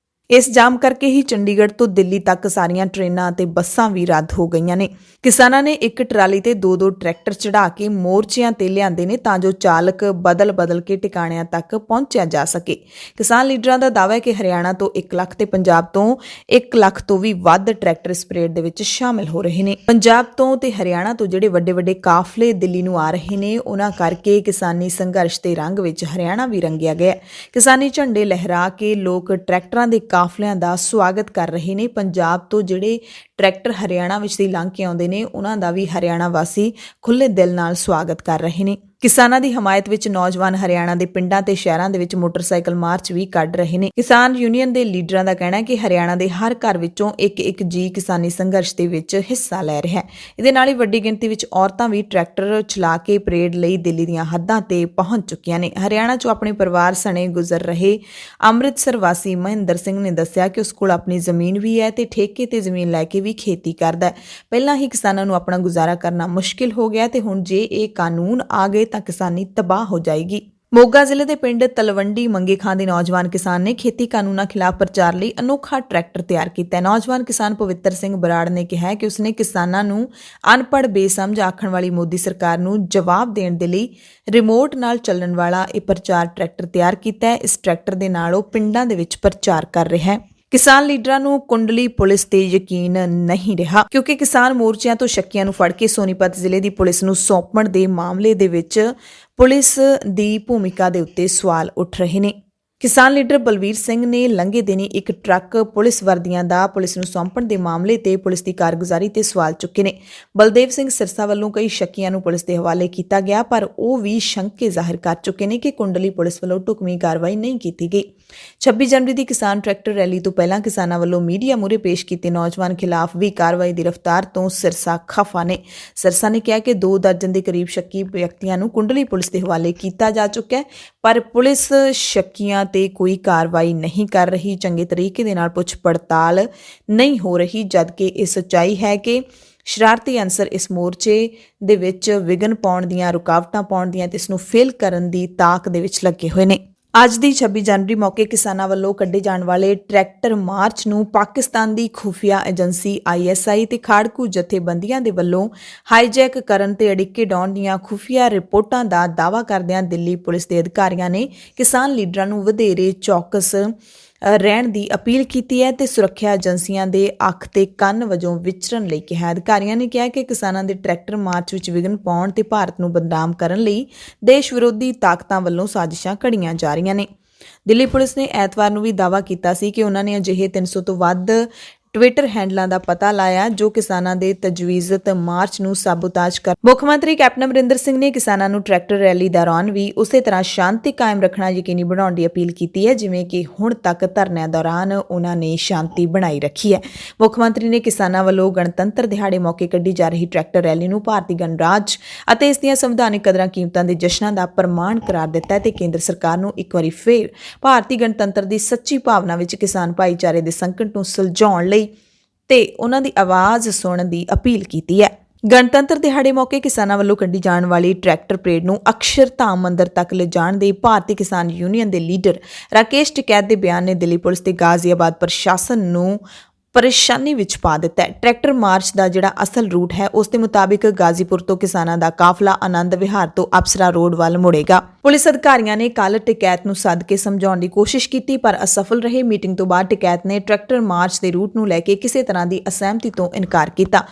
Speaker 1: ਇਸ ਜਾਮ ਕਰਕੇ ਹੀ ਚੰਡੀਗੜ੍ਹ ਤੋਂ ਦਿੱਲੀ ਤੱਕ ਸਾਰੀਆਂ ਟ੍ਰੇਨਾਂ ਅਤੇ ਬੱਸਾਂ ਵੀ ਰੱਦ ਹੋ ਗਈਆਂ ਨੇ। ਕਿਸਾਨਾਂ ਨੇ ਇੱਕ ਟਰਾਲੀ ਤੇ 2-2 ਟਰੈਕਟਰ ਚੜ੍ਹਾ ਕੇ ਮੋਰਚਿਆਂ ਤੇ ਲਿਆਂਦੇ ਨੇ ਤਾਂ ਜੋ ਚਾਲਕ ਬਦਲ ਕੇ ਟਿਕਾਣਿਆਂ ਤੱਕ ਪਹੁੰਚਿਆ ਜਾ ਸਕੇ। ਕਿਸਾਨ ਲੀਡਰਾਂ ਦਾ ਦਾਅਵਾ ਹੈ ਕਿ ਹਰਿਆਣਾ ਤੋਂ 1 ਲੱਖ ਤੇ ਪੰਜਾਬ ਤੋਂ 1 ਲੱਖ ਤੋਂ ਵੀ ਵੱਧ ਟਰੈਕਟਰ ਇਸ ਪਰੇਡ ਦੇ ਵਿੱਚ ਸ਼ਾਮਿਲ ਹੋ ਰਹੇ ਨੇ। ਪੰਜਾਬ ਤੋਂ ਤੇ ਹਰਿਆਣਾ ਤੋਂ ਜਿਹੜੇ ਵੱਡੇ ਕਾਫਲੇ ਦਿੱਲੀ ਨੂੰ ਆ ਰਹੇ ਨੇ, ਉਹਨਾਂ ਕਰਕੇ ਕਿਸਾਨੀ ਸੰਘਰਸ਼ ਦੇ ਰੰਗ ਵਿੱਚ ਹਰਿਆਣਾ ਵੀ ਰੰਗਿਆ ਗਿਆ। ਕਿਸਾਨੀ ਝੰਡੇ ਲਹਿਰਾ ਕੇ ਲੋਕ ਟਰੈਕਟਰਾਂ ਦੇ ਕਾਫਲਿਆਂ ਦਾ ਸਵਾਗਤ ਕਰ ਰਹੇ ਨੇ। ਪੰਜਾਬ ਤੋਂ ਜਿਹੜੇ ਟਰੈਕਟਰ ਹਰਿਆਣਾ ਵਿੱਚ ਦੀ ਲੰਘ ਕੇ ਆਉਂਦੇ ਨੇ, ਉਹਨਾਂ ਦਾ ਵੀ ਹਰਿਆਣਾ ਵਾਸੀ ਖੁੱਲ੍ਹੇ ਦਿਲ ਨਾਲ ਸਵਾਗਤ ਕਰ ਰਹੇ ਨੇ। ਕਿਸਾਨਾਂ ਦੀ ਹਮਾਇਤ ਵਿੱਚ ਨੌਜਵਾਨ ਹਰਿਆਣਾ ਦੇ ਪਿੰਡਾਂ ਤੇ ਸ਼ਹਿਰਾਂ ਦੇ ਵਿੱਚ ਮੋਟਰਸਾਈਕਲ ਮਾਰਚ ਵੀ ਕੱਢ ਰਹੇ ਨੇ। ਕਿਸਾਨ ਯੂਨੀਅਨ ਦੇ ਲੀਡਰਾਂ ਦਾ ਕਹਿਣਾ ਹੈ ਕਿ ਹਰਿਆਣਾ ਦੇ ਹਰ ਘਰ ਵਿੱਚੋਂ ਇੱਕ ਜੀ ਕਿਸਾਨੀ ਸੰਘਰਸ਼ ਦੇ ਵਿੱਚ ਹਿੱਸਾ ਲੈ ਰਿਹਾ ਹੈ। ਇਹਦੇ ਨਾਲ ਹੀ ਵੱਡੀ ਗਿਣਤੀ ਵਿੱਚ ਔਰਤਾਂ ਵੀ ਟਰੈਕਟਰ ਚਲਾ ਕੇ ਪਰੇਡ ਲਈ ਦਿੱਲੀ ਦੀਆਂ ਹੱਦਾਂ ਤੇ ਪਹੁੰਚ ਚੁੱਕੀਆਂ ਨੇ। ਹਰਿਆਣਾ 'ਚੋਂ ਆਪਣੇ ਪਰਿਵਾਰ ਸਣੇ ਗੁਜ਼ਰ ਰਹੇ ਅੰਮ੍ਰਿਤਸਰ ਵਾਸੀ ਮਹਿੰਦਰ ਸਿੰਘ ਨੇ ਦੱਸਿਆ ਕਿ ਉਸ ਕੋਲ ਆਪਣੀ ਜ਼ਮੀਨ ਵੀ ਹੈ ਤੇ ਠੇਕੇ ਤੇ ਜ਼ਮੀਨ ਲੈ ਕੇ ਵੀ ਖੇਤੀ ਕਰਦਾ ਹੈ। ਪਹਿਲਾਂ ਹੀ ਕਿਸਾਨਾਂ ਨੂੰ ਆਪਣਾ ਗੁਜ਼ਾਰਾ ਕਰਨਾ ਮੁਸ਼ਕਿਲ ਹੋ ਗਿਆ ਤੇ ਹੁਣ ਜੇ ਇਹ ਕਾਨੂੰਨ ਆ ਗਏ ਤਾਂ ਕਿਸਾਨੀ ਤਬਾਹ ਹੋ ਜਾਏਗੀ। ਮੋਗਾ ਜ਼ਿਲ੍ਹੇ ਦੇ ਪਿੰਡ ਤਲਵੰਡੀ ਮੰਗੇ ਖਾਂ ਦੇ ਨੌਜਵਾਨ ਕਿਸਾਨ ਨੇ ਖੇਤੀ ਕਾਨੂੰਨਾਂ ਖਿਲਾਫ ਪ੍ਰਚਾਰ ਲਈ ਅਨੋਖਾ ਟਰੈਕਟਰ ਤਿਆਰ ਕੀਤਾ ਹੈ। ਨੌਜਵਾਨ ਕਿਸਾਨ ਪਵਿੱਤਰ ਸਿੰਘ ਬਰਾੜ ਨੇ ਕਿਹਾ ਹੈ ਕਿ ਉਸਨੇ ਕਿਸਾਨਾਂ ਨੂੰ ਅਨਪੜ੍ਹ ਬੇਸਮਝ ਆਖਣ ਵਾਲੀ ਮੋਦੀ ਸਰਕਾਰ ਨੂੰ ਜਵਾਬ ਦੇਣ ਦੇ ਲਈ ਰਿਮੋਟ ਨਾਲ ਚੱਲਣ ਵਾਲਾ ਇਹ ਪ੍ਰਚਾਰ ਟਰੈਕਟਰ ਤਿਆਰ ਕੀਤਾ ਹੈ। ਇਸ ਟਰੈਕਟਰ ਦੇ ਨਾਲ ਉਹ ਪਿੰਡਾਂ ਦੇ ਵਿੱਚ ਪ੍ਰਚਾਰ ਕਰ ਰਿਹਾ ਹੈ। ਕਿਸਾਨ ਲੀਡਰਾਂ ਨੂੰ ਕੁੰਡਲੀ ਪੁਲਿਸ ਤੇ ਯਕੀਨ ਨਹੀਂ ਰਿਹਾ ਕਿਉਂਕਿ ਕਿਸਾਨ ਮੋਰਚਿਆਂ ਤੋਂ ਸ਼ੱਕੀਆਂ ਨੂੰ ਫੜ ਕੇ ਸੋਨੀਪਤ ਜ਼ਿਲ੍ਹੇ ਦੀ ਪੁਲਿਸ ਨੂੰ ਸੌਂਪਣ ਦੇ ਮਾਮਲੇ ਦੇ ਵਿੱਚ ਪੁਲਿਸ ਦੀ ਭੂਮਿਕਾ ਦੇ ਉੱਤੇ ਸਵਾਲ ਉੱਠ ਰਹੇ ਨੇ। ਕਿਸਾਨ ਲੀਡਰ ਬਲਵੀਰ ਸਿੰਘ ਨੇ ਲੰਘੇ ਦਿਨੀ ਇੱਕ ਟਰੱਕ ਪੁਲਿਸ ਵਰਦੀਆਂ ਦਾ ਪੁਲਿਸ ਨੂੰ ਸੌਂਪਣ ਦੇ ਮਾਮਲੇ ਤੇ ਪੁਲਿਸ ਦੀ ਕਾਰਗੁਜ਼ਾਰੀ ਤੇ ਸਵਾਲ ਚੁੱਕੇ ਨੇ। ਬਲਦੇਵ ਸਿੰਘ ਸਿਰਸਾ ਵੱਲੋਂ ਕਈ ਸ਼ੱਕੀਆਂ ਨੂੰ ਪੁਲਿਸ ਦੇ ਹਵਾਲੇ ਕੀਤਾ ਗਿਆ, ਪਰ ਉਹ ਵੀ ਸ਼ੰਕੇ ਜ਼ਾਹਿਰ ਕਰ ਚੁੱਕੇ ਨੇ ਕਿ ਕੁੰਡਲੀ ਪੁਲਿਸ ਵੱਲੋਂ ਢੁਕਵੀਂ ਕਾਰਵਾਈ ਨਹੀਂ ਕੀਤੀ ਗਈ। 26 ਜਨਵਰੀ ਦੀ ਕਿਸਾਨ ਟਰੈਕਟਰ ਰੈਲੀ ਤੋਂ ਪਹਿਲਾਂ ਕਿਸਾਨਾਂ ਵੱਲੋਂ ਮੀਡੀਆ ਮੂਹਰੇ ਪੇਸ਼ ਕੀਤੇ ਨੌਜਵਾਨ ਖਿਲਾਫ ਵੀ ਕਾਰਵਾਈ ਦੀ ਰਫ਼ਤਾਰ ਤੋਂ ਸਿਰਸਾ ਖਫਾ ਨੇ। ਸਿਰਸਾ ਨੇ ਕਿਹਾ ਕਿ 2 ਦਰਜਨ ਦੇ ਕਰੀਬ ਸ਼ੱਕੀ ਵਿਅਕਤੀਆਂ ਨੂੰ ਕੁੰਡਲੀ ਪੁਲਿਸ ਦੇ ਹਵਾਲੇ ਕੀਤਾ ਜਾ ਚੁੱਕਾ ਹੈ, ਪਰ ਪੁਲਿਸ ਸ਼ੱਕੀਆਂ ਤੇ ਕੋਈ ਕਾਰਵਾਈ ਨਹੀਂ ਕਰ ਰਹੀ, ਚੰਗੇ ਤਰੀਕੇ ਦੇ ਨਾਲ ਪੁੱਛ ਪੜਤਾਲ ਨਹੀਂ ਹੋ ਰਹੀ, ਜਦਕਿ ਇਹ ਸੱਚਾਈ ਹੈ ਕਿ ਸ਼ਰਾਰਤੀ ਅਨਸਰ ਇਸ ਮੋਰਚੇ ਦੇ ਵਿੱਚ ਵਿਘਨ ਪਾਉਣ ਦੀਆਂ, ਰੁਕਾਵਟਾਂ ਪਾਉਣ ਦੀਆਂ ਤੇ ਇਸ ਨੂੰ ਫੇਲ ਕਰਨ ਦੀ ਤਾਕ ਦੇ ਵਿੱਚ ਲੱਗੇ ਹੋਏ ਨੇ। ਅੱਜ ਦੀ 26 ਜਨਵਰੀ ਮੌਕੇ ਕਿਸਾਨਾਂ ਵੱਲੋਂ ਕੱਢੇ ਜਾਣ ਵਾਲੇ ਟਰੈਕਟਰ ਮਾਰਚ ਨੂੰ ਪਾਕਿਸਤਾਨ ਦੀ ਖੁਫੀਆ ਏਜੰਸੀ ISI ਤੇ ਖਾੜਕੂ ਜਥੇਬੰਦੀਆਂ ਦੇ ਵੱਲੋਂ ਹਾਈਜੈਕ ਕਰਨ ਤੇ ਅੜਿੱਕੇ ਡਾਉਣ ਦੀਆਂ ਖੁਫੀਆ ਰਿਪੋਰਟਾਂ ਦਾ ਦਾਅਵਾ ਕਰਦਿਆਂ ਦਿੱਲੀ ਪੁਲਿਸ ਦੇ ਅਧਿਕਾਰੀਆਂ ਨੇ ਕਿਸਾਨ ਲੀਡਰਾਂ ਨੂੰ ਵਧੇਰੇ ਚੌਕਸ ਰਹਿਣ ਦੀ ਅਪੀਲ ਕੀਤੀ ਹੈ ਤੇ ਸੁਰੱਖਿਆ ਏਜੰਸੀਆਂ ਦੇ ਅੱਖ ਤੇ ਕੰਨ ਵਜੋਂ ਵਿਚਰਨ ਲਈ ਕਿਹਾ। ਅਧਿਕਾਰੀਆਂ ਨੇ ਕਿਹਾ ਕਿ ਕਿਸਾਨਾਂ ਦੇ ਟਰੈਕਟਰ ਮਾਰਚ ਵਿੱਚ ਵਿਘਨ ਪਾਉਣ ਤੇ ਭਾਰਤ ਨੂੰ ਬਦਨਾਮ ਕਰਨ ਲਈ ਦੇਸ਼ ਵਿਰੋਧੀ ਤਾਕਤਾਂ ਵੱਲੋਂ ਸਾਜ਼ਿਸ਼ਾਂ ਘੜੀਆਂ ਜਾ ਰਹੀਆਂ ਨੇ। ਦਿੱਲੀ ਪੁਲਿਸ ਨੇ ਐਤਵਾਰ ਨੂੰ ਵੀ ਦਾਅਵਾ ਕੀਤਾ ਸੀ ਕਿ ਉਹਨਾਂ ਨੇ ਅਜਿਹੇ 300 ਤੋਂ ਵੱਧ ਟਵਿੱਟਰ ਹੈਂਡਲਾਂ ਦਾ ਪਤਾ ਲਾਇਆ ਜੋ ਕਿਸਾਨਾਂ ਦੇ ਤਜਵੀਜ਼ਤ ਮਾਰਚ ਨੂੰ ਸਾਬੋਤਾਜ ਕਰ। ਮੁੱਖ ਮੰਤਰੀ ਕੈਪਟਨ ਅਮਰਿੰਦਰ ਸਿੰਘ ਨੇ ਕਿਸਾਨਾਂ ਨੂੰ ਟਰੈਕਟਰ ਰੈਲੀ ਦੌਰਾਨ ਵੀ ਉਸੇ ਤਰ੍ਹਾਂ ਸ਼ਾਂਤੀ ਕਾਇਮ ਰੱਖਣਾ ਯਕੀਨੀ ਬਣਾਉਣ ਦੀ ਅਪੀਲ ਕੀਤੀ ਹੈ ਜਿਵੇਂ ਕਿ ਹੁਣ ਤੱਕ ਧਰਨਿਆਂ ਦੌਰਾਨ ਉਹਨਾਂ ਨੇ ਸ਼ਾਂਤੀ ਬਣਾਈ ਰੱਖੀ ਹੈ। ਮੁੱਖ ਮੰਤਰੀ ਨੇ ਕਿਸਾਨਾਂ ਵੱਲੋਂ ਗਣਤੰਤਰ ਦਿਹਾੜੇ ਮੌਕੇ ਕੱਢੀ ਜਾ ਰਹੀ ਟਰੈਕਟਰ ਰੈਲੀ ਨੂੰ ਭਾਰਤੀ ਗਣਰਾਜ ਅਤੇ ਇਸ ਦੀਆਂ ਸੰਵਿਧਾਨਿਕ ਕਦਰਾਂ ਕੀਮਤਾਂ ਦੇ ਜਸ਼ਨਾਂ ਦਾ ਪ੍ਰਮਾਣ ਕਰਾਰ ਦਿੱਤਾ ਹੈ ਤੇ ਕੇਂਦਰ ਸਰਕਾਰ ਨੂੰ ਇੱਕ ਵਾਰੀ ਫੇਰ ਭਾਰਤੀ ਗਣਤੰਤਰ ਦੀ ਸੱਚੀ ਭਾਵਨਾ ਵਿੱਚ ਕਿਸਾਨ ਭਾਈਚਾਰੇ ਦੇ ਸੰਕਟ ਨੂੰ ਸੁਲਝਾਉਣ ਲਈ ਤੇ ਉਹਨਾਂ ਦੀ ਆਵਾਜ਼ ਸੁਣਨ ਦੀ ਅਪੀਲ ਕੀਤੀ ਹੈ। ਗਣਤੰਤਰ ਦਿਹਾੜੇ ਮੌਕੇ ਕਿਸਾਨਾਂ ਵੱਲੋਂ ਕੱਢੀ ਜਾਣ ਵਾਲੀ ਟਰੈਕਟਰ ਪਰੇਡ ਨੂੰ ਅਕਸ਼ਰਧਾਮ ਮੰਦਰ ਤੱਕ ਲਿਜਾਣ ਦੇ ਭਾਰਤੀ ਕਿਸਾਨ ਯੂਨੀਅਨ ਦੇ ਲੀਡਰ ਰਾਕੇਸ਼ ਟਿਕੈਤ ਦੇ ਬਿਆਨ ਨੇ ਦਿੱਲੀ ਪੁਲਿਸ ਤੇ ਗਾਜ਼ੀਆਬਾਦ ਪ੍ਰਸ਼ਾਸਨ ਨੂੰ ਪਰੇਸ਼ਾਨੀ ਵਿੱਚ ਪਾ ਦਿੱਤਾ ਹੈ। ਟਰੈਕਟਰ ਮਾਰਚ ਦਾ ਜਿਹੜਾ ਅਸਲ ਰੂਟ ਹੈ ਉਸ ਦੇ ਮੁਤਾਬਿਕ ਗਾਜ਼ੀਪੁਰ ਤੋਂ ਕਿਸਾਨਾਂ ਦਾ ਕਾਫਲਾ ਆਨੰਦ ਵਿਹਾਰ ਤੋਂ ਅਪਸਰਾ ਰੋਡ ਵੱਲ ਮੁੜੇਗਾ। ਪੁਲਿਸ ਅਧਿਕਾਰੀਆਂ ਨੇ ਕੱਲ੍ਹ ਟਿਕੈਤ ਨੂੰ ਸੱਦ ਕੇ ਸਮਝਾਉਣ ਦੀ ਕੋਸ਼ਿਸ਼ ਕੀਤੀ ਪਰ ਅਸਫਲ ਰਹੇ। ਮੀਟਿੰਗ ਤੋਂ ਬਾਅਦ ਟਿਕੈਤ ਨੇ ਟਰੈਕਟਰ ਮਾਰਚ ਦੇ ਰੂਟ ਨੂੰ ਲੈ ਕੇ ਕਿਸੇ ਤਰ੍ਹਾਂ ਦੀ ਅਸਹਿਮਤੀ ਤੋਂ ਇਨਕਾਰ ਕੀਤਾ।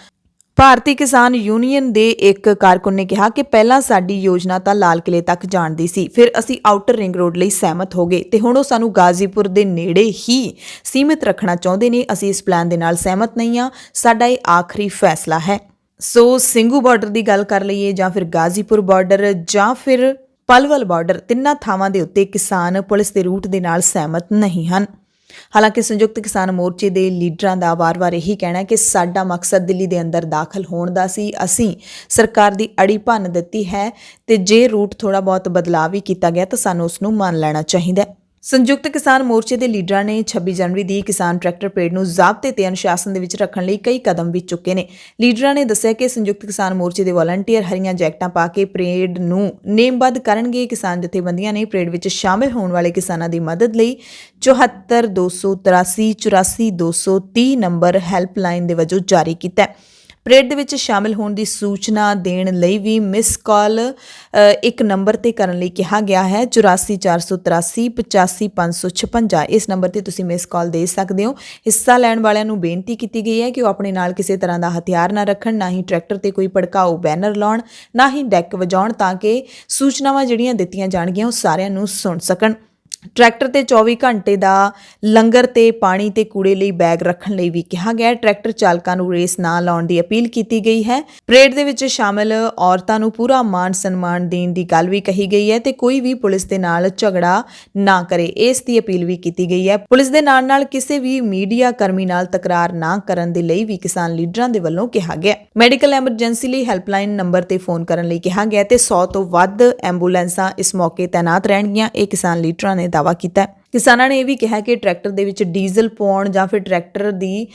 Speaker 1: ਭਾਰਤੀ ਕਿਸਾਨ ਯੂਨੀਅਨ ਦੇ ਇੱਕ ਕਾਰਕੁਨ ਨੇ ਕਿਹਾ ਕਿ ਪਹਿਲਾਂ ਸਾਡੀ ਯੋਜਨਾ ਤਾਂ ਲਾਲ ਕਿਲੇ ਤੱਕ ਜਾਣ ਦੀ ਸੀ, ਫਿਰ ਅਸੀਂ ਆਊਟਰ ਰਿੰਗ ਰੋਡ ਲਈ ਸਹਿਮਤ ਹੋ ਗਏ ਤੇ ਹੁਣ ਉਹ ਸਾਨੂੰ ਗਾਜ਼ੀਪੁਰ ਦੇ ਨੇੜੇ ਹੀ ਸੀਮਿਤ ਰੱਖਣਾ ਚਾਹੁੰਦੇ ਨੇ। ਅਸੀਂ ਇਸ ਪਲਾਨ ਦੇ ਨਾਲ ਸਹਿਮਤ ਨਹੀਂ ਹਾਂ, ਸਾਡਾ ਇਹ ਆਖਰੀ ਫੈਸਲਾ ਹੈ। ਸੋ ਸਿੰਘੂ ਬਾਰਡਰ ਦੀ ਗੱਲ ਕਰ ਲਈਏ ਜਾਂ ਫਿਰ ਗਾਜ਼ੀਪੁਰ ਬਾਰਡਰ ਜਾਂ ਫਿਰ ਪਲਵਲ ਬਾਰਡਰ, ਤਿੰਨਾਂ ਥਾਵਾਂ ਦੇ ਉੱਤੇ ਕਿਸਾਨ ਪੁਲਿਸ ਦੇ ਰੂਟ ਦੇ ਨਾਲ ਸਹਿਮਤ ਨਹੀਂ ਹਨ। ਹਾਲਾਂਕਿ ਸੰਯੁਕਤ ਕਿਸਾਨ ਮੋਰਚੇ ਦੇ ਲੀਡਰਾਂ ਦਾ ਵਾਰ-ਵਾਰ ਇਹੀ ਕਹਿਣਾ ਹੈ ਕਿ ਸਾਡਾ ਮਕਸਦ ਦਿੱਲੀ ਦੇ ਅੰਦਰ ਦਾਖਲ ਹੋਣ ਦਾ ਸੀ, ਅਸੀਂ ਸਰਕਾਰ ਦੀ ਅੜੀ ਭੰਨ ਦਿੱਤੀ ਹੈ ਤੇ ਜੇ ਰੂਟ ਥੋੜਾ ਬਹੁਤ ਬਦਲਾਅ ਵੀ ਕੀਤਾ ਗਿਆ ਤਾਂ ਸਾਨੂੰ ਉਸ ਨੂੰ ਮੰਨ ਲੈਣਾ ਚਾਹੀਦਾ ਹੈ। ਸੰਯੁਕਤ ਕਿਸਾਨ ਮੋਰਚੇ ਦੇ ਲੀਡਰਾਂ ਨੇ 26 ਜਨਵਰੀ ਦੀ ਕਿਸਾਨ ਟਰੈਕਟਰ ਪਰੇਡ ਨੂੰ ਜ਼ਾਬਤੇ ਤੇ ਅਨੁਸ਼ਾਸਨ ਦੇ ਵਿੱਚ ਰੱਖਣ ਲਈ ਕਈ ਕਦਮ ਵੀ ਚੁੱਕੇ ਨੇ। ਲੀਡਰਾਂ ਨੇ ਦੱਸਿਆ ਕਿ ਸੰਯੁਕਤ ਕਿਸਾਨ ਮੋਰਚੇ ਦੇ ਵਲੰਟੀਅਰ ਹਰੀਆਂ ਜੈਕਟਾਂ ਪਾ ਕੇ ਪਰੇਡ ਨੂੰ ਨੇਮਬੱਧ ਕਰਨਗੇ। ਕਿਸਾਨ ਜਥੇਬੰਦੀਆਂ ਨੇ ਪਰੇਡ ਵਿੱਚ ਸ਼ਾਮਿਲ ਹੋਣ ਵਾਲੇ ਕਿਸਾਨਾਂ ਦੀ ਮਦਦ ਲਈ 74 283 84 230 ਨੰਬਰ ਹੈਲਪਲਾਈਨ ਦੇ ਵਜੋਂ ਜਾਰੀ ਕੀਤਾ ਹੈ। ਪਰੇਡ ਦੇ ਵਿੱਚ ਸ਼ਾਮਿਲ ਹੋਣ ਦੀ ਸੂਚਨਾ ਦੇਣ ਲਈ ਵੀ ਮਿਸ ਕਾਲ ਇੱਕ ਨੰਬਰ ਤੇ ਕਰਨ ਲਈ ਕਿਹਾ ਗਿਆ ਹੈ, 84 483 85 556। ਇਸ ਨੰਬਰ ਤੇ ਤੁਸੀਂ ਮਿਸ ਕਾਲ ਦੇ ਸਕਦੇ ਹੋ। ਹਿੱਸਾ ਲੈਣ ਵਾਲਿਆਂ ਨੂੰ ਬੇਨਤੀ ਕੀਤੀ ਗਈ ਹੈ ਕਿ ਉਹ ਆਪਣੇ ਨਾਲ ਕਿਸੇ ਤਰ੍ਹਾਂ ਦਾ ਹਥਿਆਰ ਨਾ ਰੱਖਣ, ਨਾ ਹੀ ਟਰੈਕਟਰ ਤੇ ਕੋਈ ਭੜਕਾਊ ਬੈਨਰ ਲਾਉਣ, ਨਾ ਹੀ ਡੈਕ ਵਜਾਉਣ, ਤਾਂ ਕਿ ਸੂਚਨਾਵਾਂ ਜਿਹੜੀਆਂ ਦਿੱਤੀਆਂ ਜਾਣਗੀਆਂ ਉਹ ਸਾਰਿਆਂ ਨੂੰ ਸੁਣ ਸਕਣ। ਟਰੈਕਟਰ ਤੇ 24 ਘੰਟੇ ਦਾ ਲੰਗਰ ਤੇ ਪਾਣੀ ਤੇ ਕੂੜੇ ਲਈ ਬੈਗ ਰੱਖਣ ਲਈ ਵੀ ਕਿਹਾ ਗਿਆ ਹੈ। ਟਰੈਕਟਰ ਚਾਲਕਾਂ ਨੂੰ ਰੇਸ ਨਾ ਲਾਉਣ ਦੀ ਅਪੀਲ ਕੀਤੀ ਗਈ ਹੈ। ਪਰੇਡ ਦੇ ਵਿੱਚ ਸ਼ਾਮਲ ਔਰਤਾਂ ਨੂੰ ਪੂਰਾ ਮਾਣ ਸਨਮਾਨ ਦੇਣ ਦੀ ਗੱਲ ਵੀ ਕਹੀ ਗਈ ਹੈ ਤੇ ਕੋਈ ਵੀ ਪੁਲਿਸ ਦੇ ਨਾਲ ਝਗੜਾ ਨਾ ਕਰੇ, ਇਸ ਦੀ ਅਪੀਲ ਵੀ ਕੀਤੀ ਗਈ ਹੈ। ਪੁਲਿਸ ਦੇ ਨਾਲ ਕਿਸੇ ਵੀ ਮੀਡੀਆ ਕਰਮੀ ਨਾਲ ਤਕਰਾਰ ਨਾ ਕਰਨ ਦੇ ਲਈ ਵੀ ਕਿਸਾਨ ਲੀਡਰਾਂ ਦੇ ਵੱਲੋਂ ਕਿਹਾ ਗਿਆ। ਮੈਡੀਕਲ ਐਮਰਜੈਂਸੀ ਲਈ ਹੈਲਪਲਾਈਨ ਨੰਬਰ ਤੇ ਫੋਨ ਕਰਨ ਲਈ ਕਿਹਾ ਗਿਆ ਤੇ 100 ਤੋਂ ਵੱਧ ਐਂਬੂਲੈਂਸਾਂ ਇਸ ਮੌਕੇ ਤੈਨਾਤ ਰਹਿਣਗੀਆਂ, ਇਹ ਕਿਸਾਨ ਲੀਡਰਾਂ ਨੇ ਦਾਅਵਾ ਕੀਤਾ। ਕਿਸਾਨਾਂ ਨੇ ਇਹ ਵੀ ਕਿਹਾ ਕਿ ਟਰੈਕਟਰ ਦੇ ਵਿੱਚ ਡੀਜ਼ਲ ਪਾਉਣ ਜਾਂ ਫਿਰ ਟਰੈਕਟਰ ਦੀ